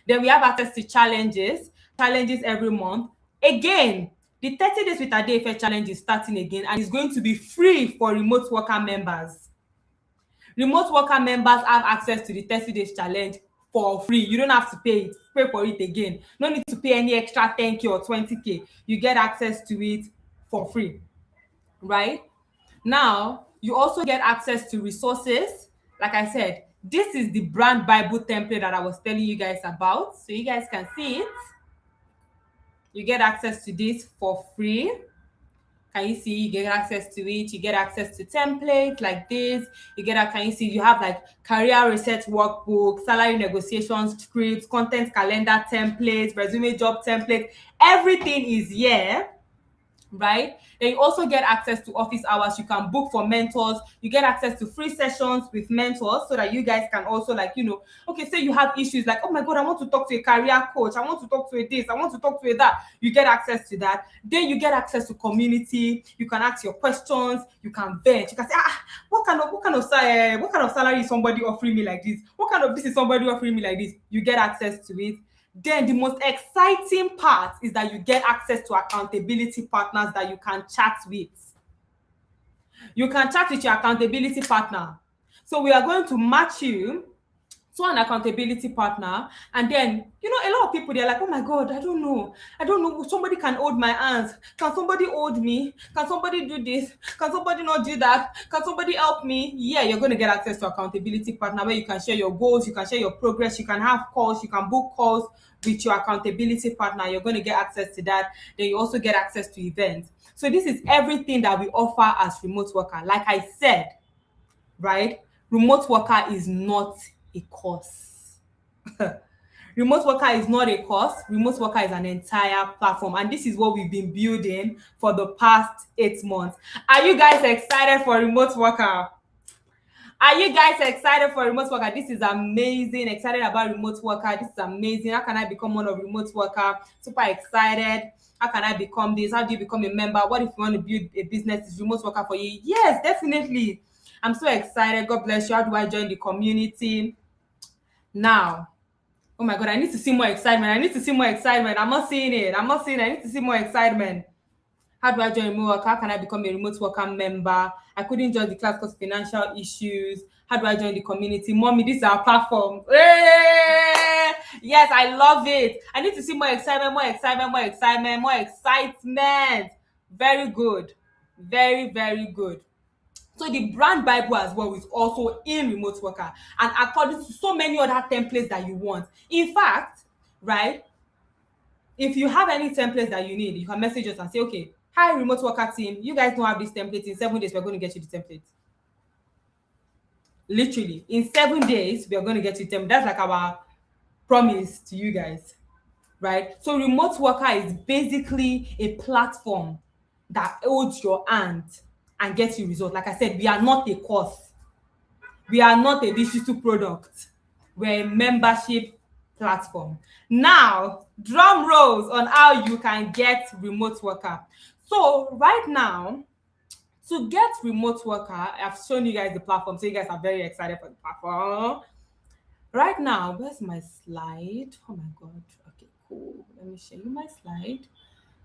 Then we have access to challenges every month. Again, the 30 days with ADEIFE challenge is starting again, and it's going to be free for remote worker members. Remote worker members have access to the 30 days challenge for free. You don't have to pay for it again. No need to pay any extra 10K or 20K. You get access to it for free, right? Now, you also get access to resources. Like I said, this is the brand Bible template that I was telling you guys about. So you guys can see it. You get access to this for free. Can you see? You get access to it. You get access to templates like this. Can you see? You have like career research workbook, salary negotiation scripts, content calendar templates, resume job templates. Everything is here, right? Then you also get access to office hours. You can book for mentors. You get access to free sessions with mentors so that you guys can also, like, okay, say you have issues like, oh my God, I want to talk to a career coach. I want to talk to a this. I want to talk to a that. You get access to that. Then you get access to community. You can ask your questions. You can vent. You can say, what kind of salary is somebody offering me like this? What kind of this is somebody offering me like this? You get access to it. Then the most exciting part is that you get access to accountability partners that you can chat with. You can chat with your accountability partner. So we are going to match you So an accountability partner, and then a lot of people, they're like, oh my god, I don't know, somebody can hold my hands, can somebody hold me, can somebody do this, can somebody not do that, can somebody help me? Yeah, you're going to get access to accountability partner where you can share your goals, you can share your progress, you can have calls, you can book calls with your accountability partner. You're going to get access to that. Then you also get access to events. So this is everything that we offer as remote worker. Like I said, right? Remote worker is not a course. Remote worker is not a course. Remote worker is an entire platform. And this is what we've been building for the past 8 months. Are you guys excited for remote worker? Are you guys excited for remote worker? This is amazing. Excited about remote worker. This is amazing. How can I become one of remote worker? Super excited. How can I become this? How do you become a member? What if you want to build a business? Is remote worker for you? Yes, definitely. I'm so excited. God bless you. How do I join the community? Now, oh my God, I need to see more excitement. I need to see more excitement. I'm not seeing it. I need to see more excitement. How do I join remote work? How can I become a remote worker member? I couldn't join the class because of financial issues. How do I join the community? Mommy, this is our platform. Hey! Yes, I love it. I need to see more excitement, more excitement, more excitement, more excitement. Very good. Very, very good. So the brand Bible as well is also in remote worker, and according to so many other templates that you want. In fact, right, if you have any templates that you need, you can message us and say, okay, hi remote worker team, you guys don't have this template. In 7 days we're going to get you the template. Literally in 7 days we are going to get you the template. That's like our promise to you guys, right? So remote worker is basically a platform that holds your hand and gets you results. Like I said, we are not a course. We are not a digital product. We're a membership platform. Now, drum rolls on how you can get remote worker. So right now, to get remote worker, I've shown you guys the platform, so you guys are very excited for the platform. Right now, where's my slide? Oh my God. Okay, cool. Let me show you my slide.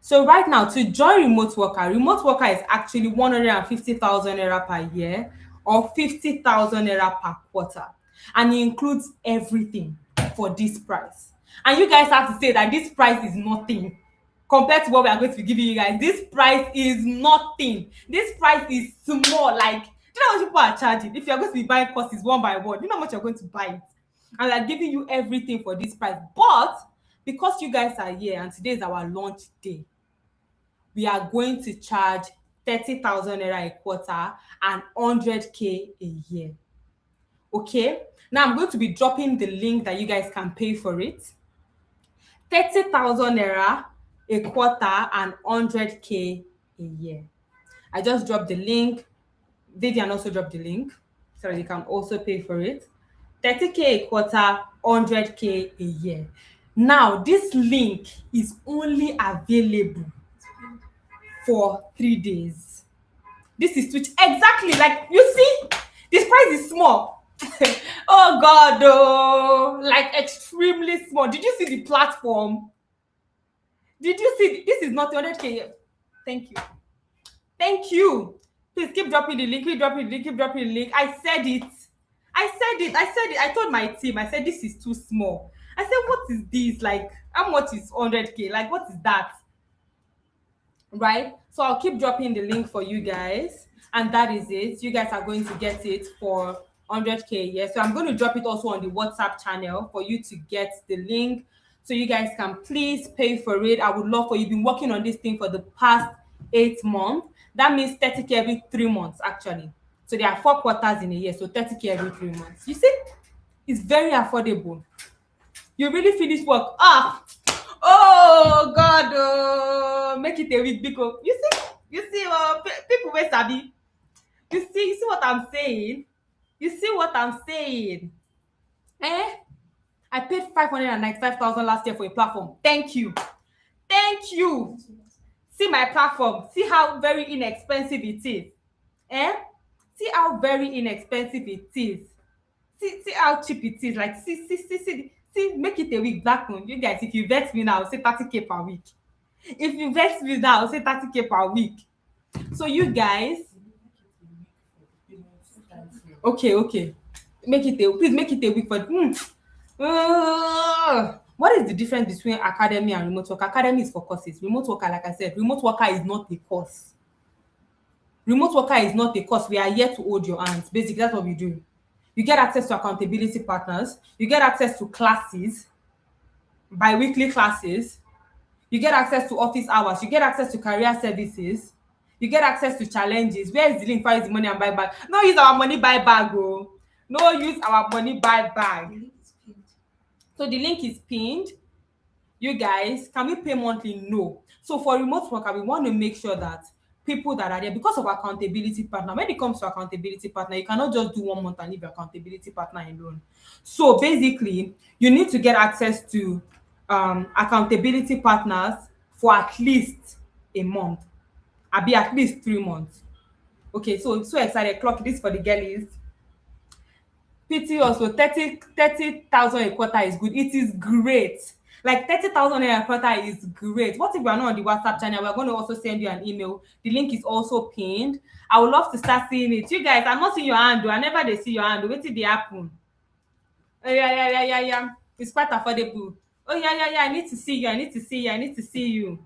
So right now, to join remote worker is actually 150,000 naira per year or 50,000 naira per quarter, and it includes everything for this price. And you guys have to say that this price is nothing compared to what we are going to be giving you guys. This price is nothing. This price is small. Like, do you know what people are charging? If you're going to be buying courses one by one, you know how much you're going to buy it. And they're giving you everything for this price. But because you guys are here and today is our launch day, we are going to charge 30,000 naira a quarter and 100K a year. Okay? Now I'm going to be dropping the link that you guys can pay for it. 30,000 naira a quarter and 100K a year. I just dropped the link. Vivian also dropped the link so that you can also pay for it. 30K a quarter, 100K a year. Now, this link is only available for 3 days. This is Twitch. Exactly. Like, you see, this price is small. Oh God, oh, like extremely small. Did you see the platform? Did you see? This is not 100K. Thank you. Thank you. Please keep dropping the link. Keep dropping the link. Keep dropping the link. I said it. I told my team. I said this is too small. I said, what is this? Like, how much is 100K? Like, what is that? Right? So I'll keep dropping the link for you guys, and that is it. You guys are going to get it for 100K. Yeah. So I'm going to drop it also on the WhatsApp channel for you to get the link, so you guys can please pay for it. I would love for you. Been working on this thing for the past 8 months. That means 30K every 3 months actually. So there are 4 quarters in a year, so 30K every 3 months. You see, it's very affordable. You really finish work. Oh God, oh, make it a week because you see, people wey sabi. You see what I'm saying? You see what I'm saying? Eh? I paid 595,000 last year for a platform. Thank you. Thank you. See my platform. See how very inexpensive it is. Eh? See how very inexpensive it is. See how cheap it is. Like, see, make it a week black one. You guys, if you vex me now, I'll say 30K per week. If you vex me now, I'll say 30K per week. So you guys, okay. Please make it a week for what is the difference between academy and remote work? Academy is for courses. Remote worker, like I said, remote worker is not a course. Remote worker is not a course. We are here to hold your hands. Basically, that's what we do. You get access to accountability partners. You get access to classes, bi-weekly classes. You get access to office hours. You get access to career services. You get access to challenges. Where is the link for use the money and buy bag? No use our money buy bag, oh. No use our money buy The bag. link is pinned. So the link is pinned. You guys, can we pay monthly? No. So for remote worker, we want to make sure that people that are there, because of accountability partner, when it comes to accountability partner, you cannot just do 1 month and leave your accountability partner alone. So basically, you need to get access to accountability partners for at least a month, abi at least 3 months. Okay, so excited. Clock this for the girlies. PT also 30,000 a quarter is good. It is great. Like 30,000 a quarter is great. What if you are not on the WhatsApp channel? We're going to also send you an email. The link is also pinned. I would love to start seeing it. You guys, I'm not seeing your hand. I never they see your hand. Wait till they happen. Oh yeah. It's quite affordable. Oh yeah. I need to see you. I need to see you. I need to see you.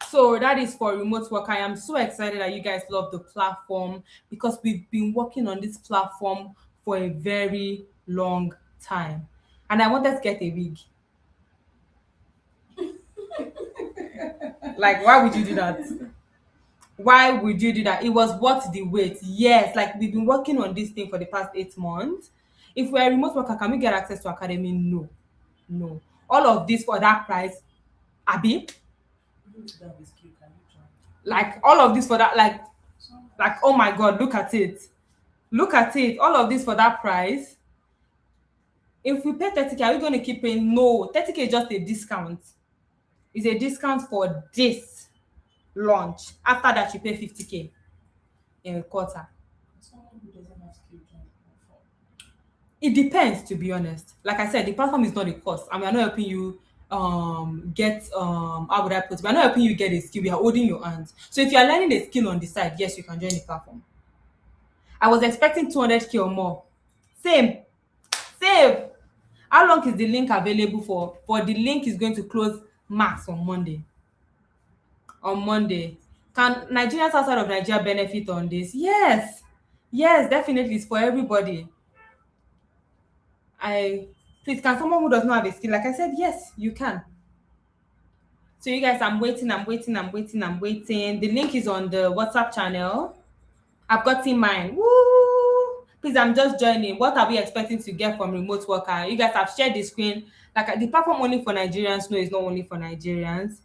So that is for remote work. I am so excited that you guys love the platform because we've been working on this platform for a very long time. And I wanted to get a wig. Like, why would you do that? Why would you do that? It was worth the wait. Yes, like we've been working on this thing for the past 8 months. If we're a remote worker, can we get access to academy? No. No. All of this for that price, Abby. That was cute. Can you try? Like all of this for that, like oh my god, look at it. Look at it. All of this for that price. If we pay 30K, are we going to keep paying? No. 30K is just a discount. It's a discount for this launch. After that, you pay 50K in a quarter. Someone who doesn't have skill can afford. It depends, to be honest. Like I said, the platform is not a cost, and we are not helping you get how would I put it? We are not helping you get a skill. We are holding your hands. So if you are learning a skill on the side, yes, you can join the platform. I was expecting 200K or more. Same. Save. How long is the link available for? For the link is going to close max on Monday. On Monday. Can Nigerians outside of Nigeria benefit on this? Yes. Yes, definitely. It's for everybody. I Please, can someone who does not have a skill, like I said, yes, you can. So you guys, I'm waiting. The link is on the WhatsApp channel. I've gotten mine. Woo! Please, I'm just joining. What are we expecting to get from remote worker? You guys have shared the screen. Like the platform only for Nigerians. No, it's not only for Nigerians.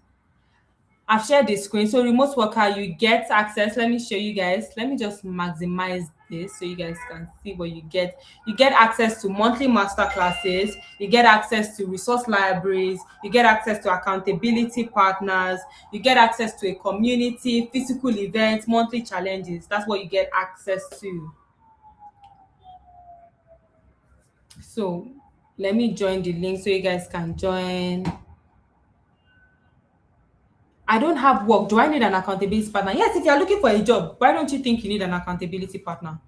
I've shared the screen. So remote worker, you get access. Let me show you guys. Let me just maximize this so you guys can see what you get. You get access to monthly master classes. You get access to resource libraries. You get access to accountability partners. You get access to a community, physical events, monthly challenges. That's what you get access to. So let me join the link so you guys can join. I don't have work. Do I need an accountability partner? Yes, if you're looking for a job, why don't you think you need an accountability partner?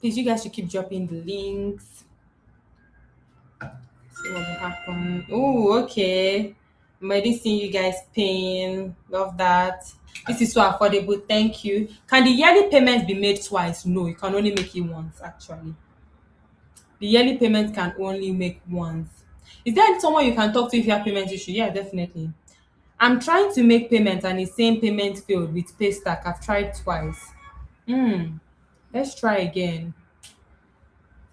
Please, you guys should keep dropping the links. See what will happen. Oh, okay. I'm already seeing you guys paying. Love that. This is so affordable. Thank you. Can the yearly payment be made twice? No, you can only make it once, actually. The yearly payment can only make once. Is there someone you can talk to if you have payment issue? Yeah, definitely. I'm trying to make payment and it's saying payment failed with Paystack. I've tried twice. Hmm. Let's try again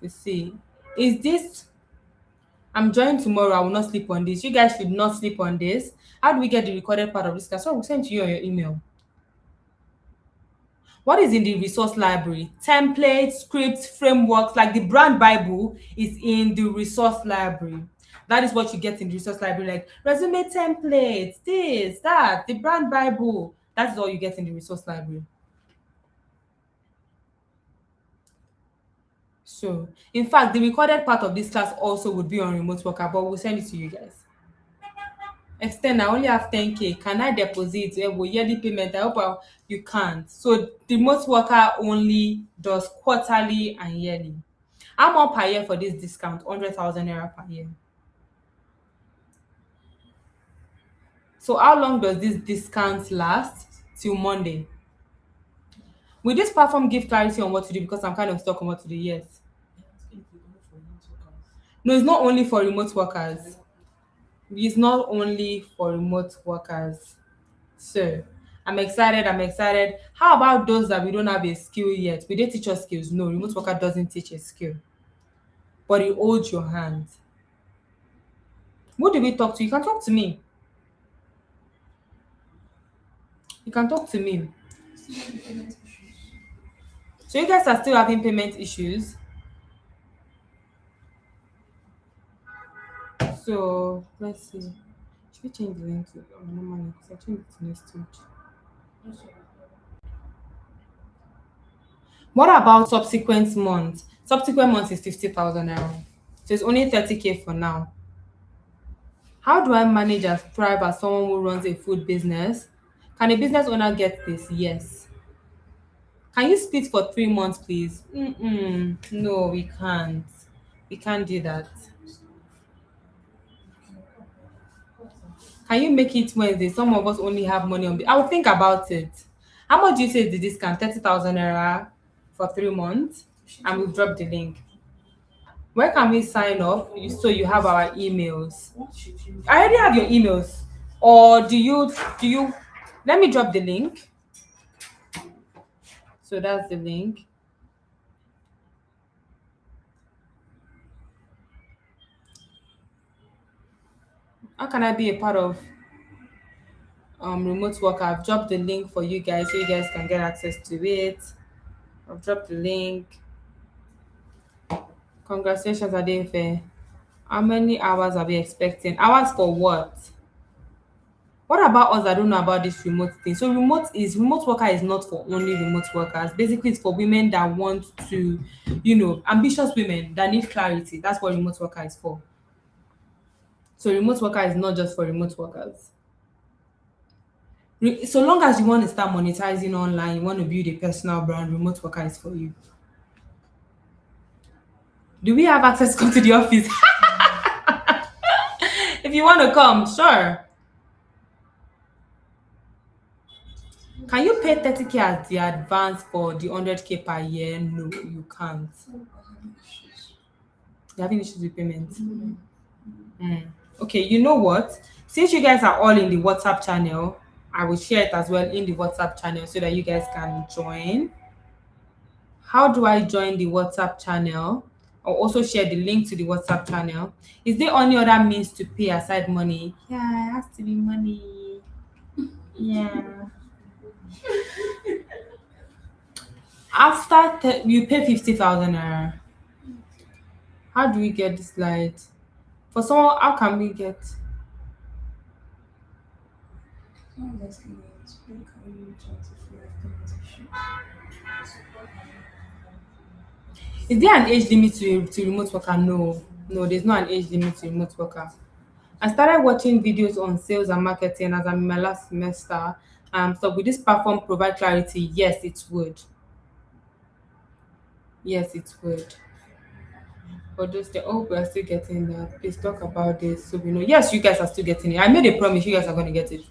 to see. Is this I'm joining tomorrow. I will not sleep on this. You guys should not sleep on this. How do we get the recorded part of this class? So we'll send to you on your email. What is in the resource library? Templates, scripts, frameworks, like the brand Bible is in the resource library. That is what you get in the resource library, like resume templates, this, that, the brand Bible. That's all you get in the resource library. So, in fact, the recorded part of this class also would be on remote worker, but we'll send it to you guys. extend, I only have 10K. Can I deposit? Yearly payment. I hope you can't. So the remote worker only does quarterly and yearly. How much per year for this discount? 100,000 naira per year. So how long does this discount last? Till Monday. Will this platform give clarity on what to do? Because I'm kind of stuck on what to do. Yes. No, it's not only for remote workers. It's not only for remote workers. So I'm excited. I'm excited. How about those that we don't have a skill yet? Will they teach us skills? No, remote worker doesn't teach a skill, but it holds your hand. Who do we talk to? You can talk to me. You can talk to me. So you guys are still having payment issues. So let's see. Should we change the link to normal? Because I changed it to next week. What about subsequent months? Subsequent months is 50,000 naira. So it's only 30K for now. How do I manage and thrive as someone who runs a food business? Can a business owner get this? Yes. Can you split for 3 months, please? No, we can't. We can't do that. Can you make it Wednesday? Some of us only have money on. I will think about it. How much do you say is the discount? 30,000 naira for 3 months, and we've dropped the link. Where can we sign up? So you have our emails. I already have your emails. Or do you let me drop the link. So that's the link. How can I be a part of remote work? I've dropped the link for you guys so you guys can get access to it. I've dropped the link. Congratulations, ADEIFE. How many hours are we expecting? Hours for what? What about us that don't know about this remote thing? So remote worker is not for only remote workers. Basically, it's for women that want to, ambitious women that need clarity. That's what remote worker is for. So remote worker is not just for remote workers. So long as you want to start monetizing online, you want to build a personal brand, remote worker is for you. Do we have access to come to the office? If you want to come, sure. Can you pay 30K as the advance for the 100K per year? No, you can't. You're having issues with payment. Okay, you know what? Since you guys are all in the WhatsApp channel, I will share it as well in the WhatsApp channel so that you guys can join. How do I join the WhatsApp channel? I'll also share the link to the WhatsApp channel. Is there any other means to pay aside money? Yeah, it has to be money. Yeah. After you pay 50,000 naira. How do we get this light? For someone, how can we get? Is there an age limit to remote worker? No, no, there's not an age limit to remote worker. I started watching videos on sales and marketing as I'm in my last semester. So would this platform provide clarity? Yes, it would. Yes, it would. For those that hope we are still getting that, please talk about this so we know. Yes, you guys are still getting it. I made a promise you guys are going to get it.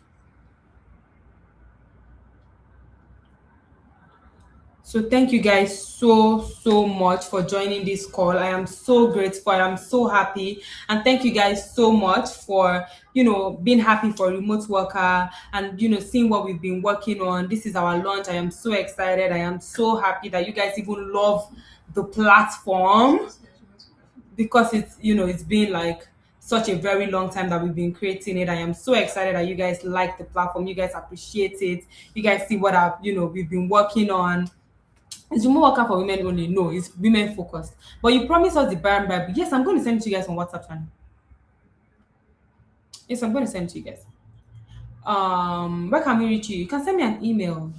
So thank you guys so much for joining this call. I am so grateful. I am so happy. And thank you guys so much for, being happy for remote worker and, seeing what we've been working on. This is our launch. I am so excited. I am so happy that you guys even love the platform because it's been like such a very long time that we've been creating it. I am so excited that you guys like the platform. You guys appreciate it. You guys see what we've been working on. Is remote worker for women only? No, it's women focused. But you promised us the brand Bible. Yes, I'm going to send it to you guys on WhatsApp channel. Yes, I'm going to send it to you guys. Where can we reach you? You can send me an email.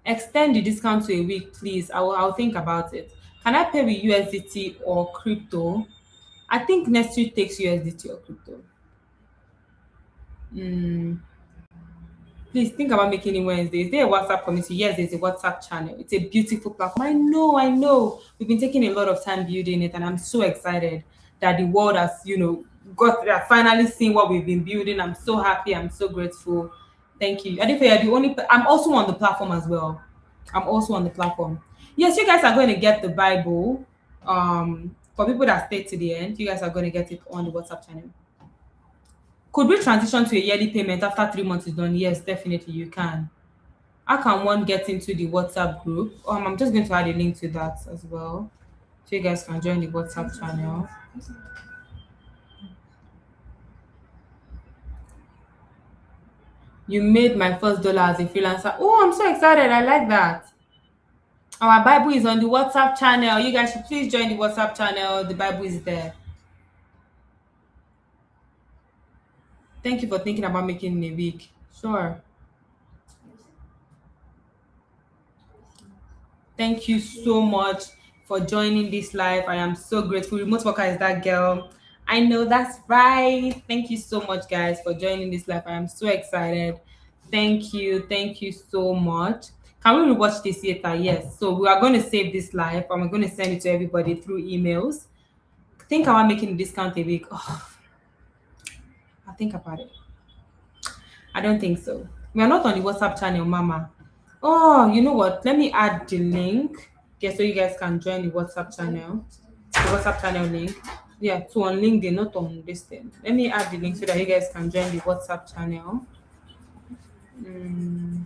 Extend the discount to a week, please. I'll think about it. Can I pay with USDT or crypto? I think next week takes USDT or crypto. Mm, please think about making it Wednesday. Is there a WhatsApp community? Yes, there's a WhatsApp channel. It's a beautiful platform. I know. We've been taking a lot of time building it, and I'm so excited that the world has, got finally seen what we've been building. I'm so happy. I'm so grateful. Thank you. I think you're the only. I'm also on the platform as well. I'm also on the platform. Yes, you guys are going to get the Bible. For people that stay to the end, you guys are going to get it on the WhatsApp channel. Could we transition to a yearly payment after 3 months is done? Yes, definitely you can. How can one get into the WhatsApp group? I'm just going to add a link to that as well. So you guys can join the WhatsApp channel. You made my first dollar as a freelancer. Oh, I'm so excited. I like that. Our Bible is on the WhatsApp channel. You guys should please join the WhatsApp channel. The Bible is there. Thank you for thinking about making it a week. Sure. Thank you so much for joining this live. I am so grateful. Remote worker is that girl. I know that's right. Thank you so much, guys, for joining this live. I am so excited. Thank you. Thank you so much. Can we rewatch this later? Yes. So we are going to save this live. I'm going to send it to everybody through emails. Think about making a discount a week. Oh, I'll think about it. I don't think so. We are not on the WhatsApp channel, Mama. Oh, you know what? Let me add the link. Okay, so you guys can join the WhatsApp channel. The WhatsApp channel link. Yeah, so on LinkedIn, not on this thing. Let me add the link so that you guys can join the WhatsApp channel. Mm.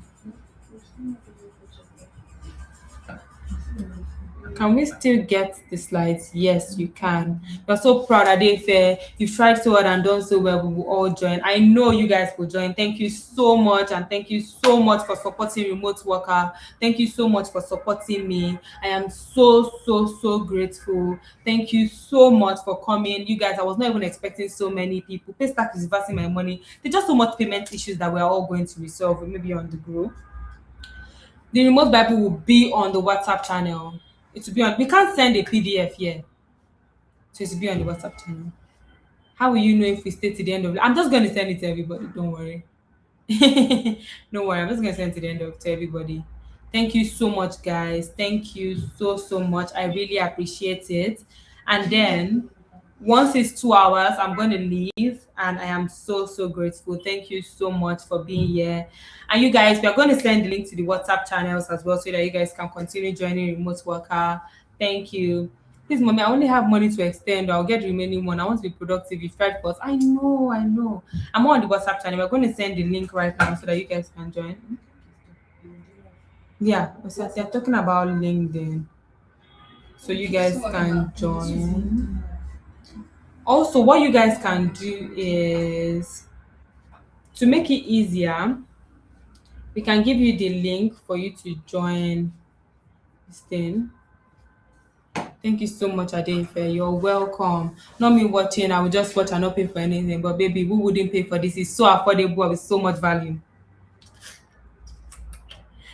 Can we still get the slides? Yes, you can. We're so proud that they fair. You've tried so hard and done so well. We will all join. I know you guys will join. Thank you so much, and thank you so much for supporting Remote Worker. Thank you so much for supporting me. I am so grateful. Thank you so much for coming. You guys, I was not even expecting so many people. Paystack is reversing my money. There's just so much payment issues that we're all going to resolve, maybe on the group. The remote Bible will be on the WhatsApp channel. It will be on. We can't send a PDF here, so it will be on the WhatsApp channel. How will you know if we stay to the end of it? I'm just going to send it to everybody. Don't worry. Don't worry. I'm just going to send it to the end of to everybody. Thank you so much, guys. Thank you so much. I really appreciate it. And then once it's 2 hours, I'm going to leave, and I am so grateful. Thank you so much for being here. And you guys, we are going to send the link to the WhatsApp channels as well so that you guys can continue joining Remote Worker. Thank you. Please, mommy, I only have money to extend. I'll get the remaining one. I want to be productive. You tried first. I know. I'm on the WhatsApp channel. We're going to send the link right now so that you guys can join. Yeah, so they're talking about LinkedIn. So you guys can join. Also, what you guys can do is to make it easier, we can give you the link for you to join this thing. Thank you so much, ADEIFE. You're welcome. Not me watching, I will just watch and not pay for anything. But baby, who wouldn't pay for this? It's so affordable with so much value.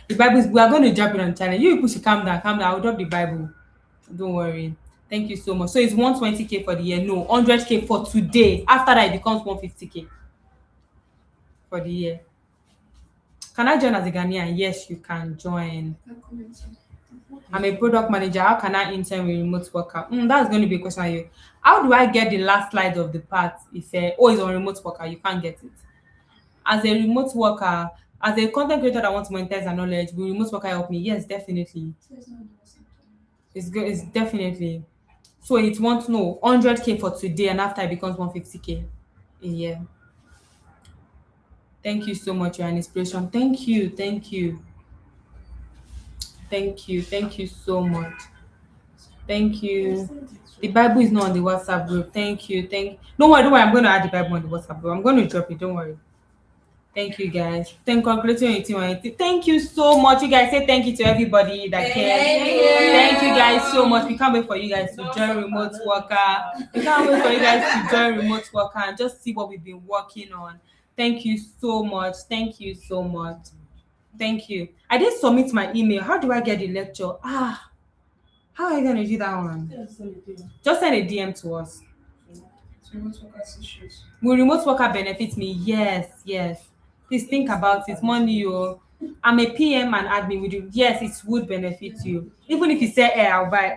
The Bible is, we are going to drop it on the channel. You people should calm down. I'll drop the Bible. Don't worry. Thank you so much. So it's 120K for the year. No, 100K for today. After that, it becomes 150K for the year. Can I join as a Ghanaian? Yes, you can join. I'm a product manager. How can I intern with remote worker? That's going to be a question. You. How do I get the last slide of the part? If it's on remote worker, you can't get it. As a remote worker, as a content creator that wants to monetize their knowledge, will remote worker help me? Yes, definitely. It's good. It's definitely. So it wants no 100K for today, and after it becomes 150K a year. Thank you so much. You're an inspiration. Thank you. Thank you so much. Thank you. The Bible is not on the WhatsApp group. Thank you. Don't worry. I'm going to add the Bible on the WhatsApp group. I'm going to drop it. Don't worry. Thank you, guys. Congratulations on your team. Thank you so much. You guys say thank you to everybody that cares. Thank you guys so much. We can't wait for you guys to join Remote Worker. We can't wait for you guys to join Remote Worker and just see what we've been working on. Thank you so much. Thank you so much. Thank you. I did submit my email. How do I get the lecture? How are you going to do that one? Just send a DM to us. remote workers issues. Will remote worker benefit me? Yes, yes. Please think about it. Money, oh. I'm a PM and admin with you. Yes, it would benefit you. Even if you say, hey, I'll buy.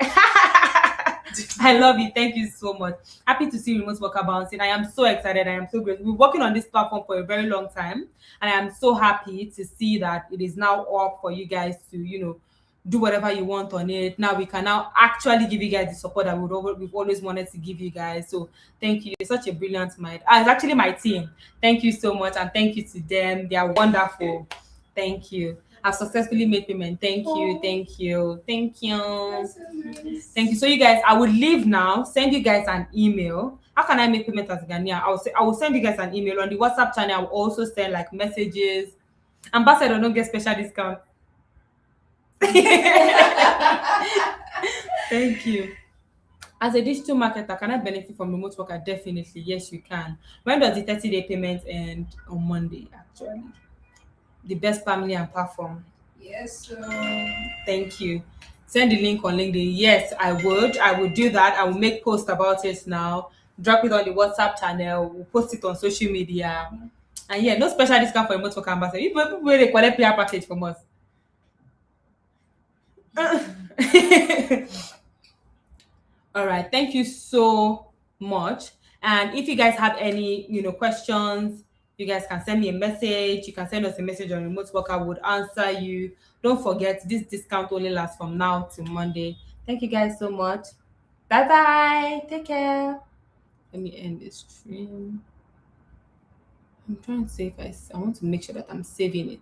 I love it. Thank you so much. Happy to see remote worker bouncing. I am so excited. I am so grateful. We've been working on this platform for a very long time. And I am so happy to see that it is now up for you guys to, do whatever you want on it. Now we can now actually give you guys the support that we've always wanted to give you guys. So thank you. You're such a brilliant mind. It's actually my team. Thank you so much. And thank you to them. They are wonderful. Thank you. I've successfully made payment. Thank you. Thank you. Thank you. Thank you. So you guys, I will leave now. Send you guys an email. How can I make payment as Ghanaian? I will send you guys an email on the WhatsApp channel. I will also send like messages. Ambassador don't get special discount. Thank you. As a digital marketer, can I benefit from remote worker? Definitely, yes, you can. When does the 30-day payment end? On Monday, actually. The best family and platform. Yes. Thank you. Send the link on LinkedIn. Yes, I would. I would do that. I will make posts about it now. Drop it on the WhatsApp channel. We'll post it on social media. And yeah, no special discount for remote worker ambassador. You people will collect PR package from us. All right. Thank you so much. And if you guys have any, questions, you guys can send me a message. You can send us a message on remote work. I would answer you. Don't forget, this discount only lasts from now to Monday. Thank you guys so much. Bye bye. Take care. Let me end this stream. I'm trying to see if I want to make sure that I'm saving it.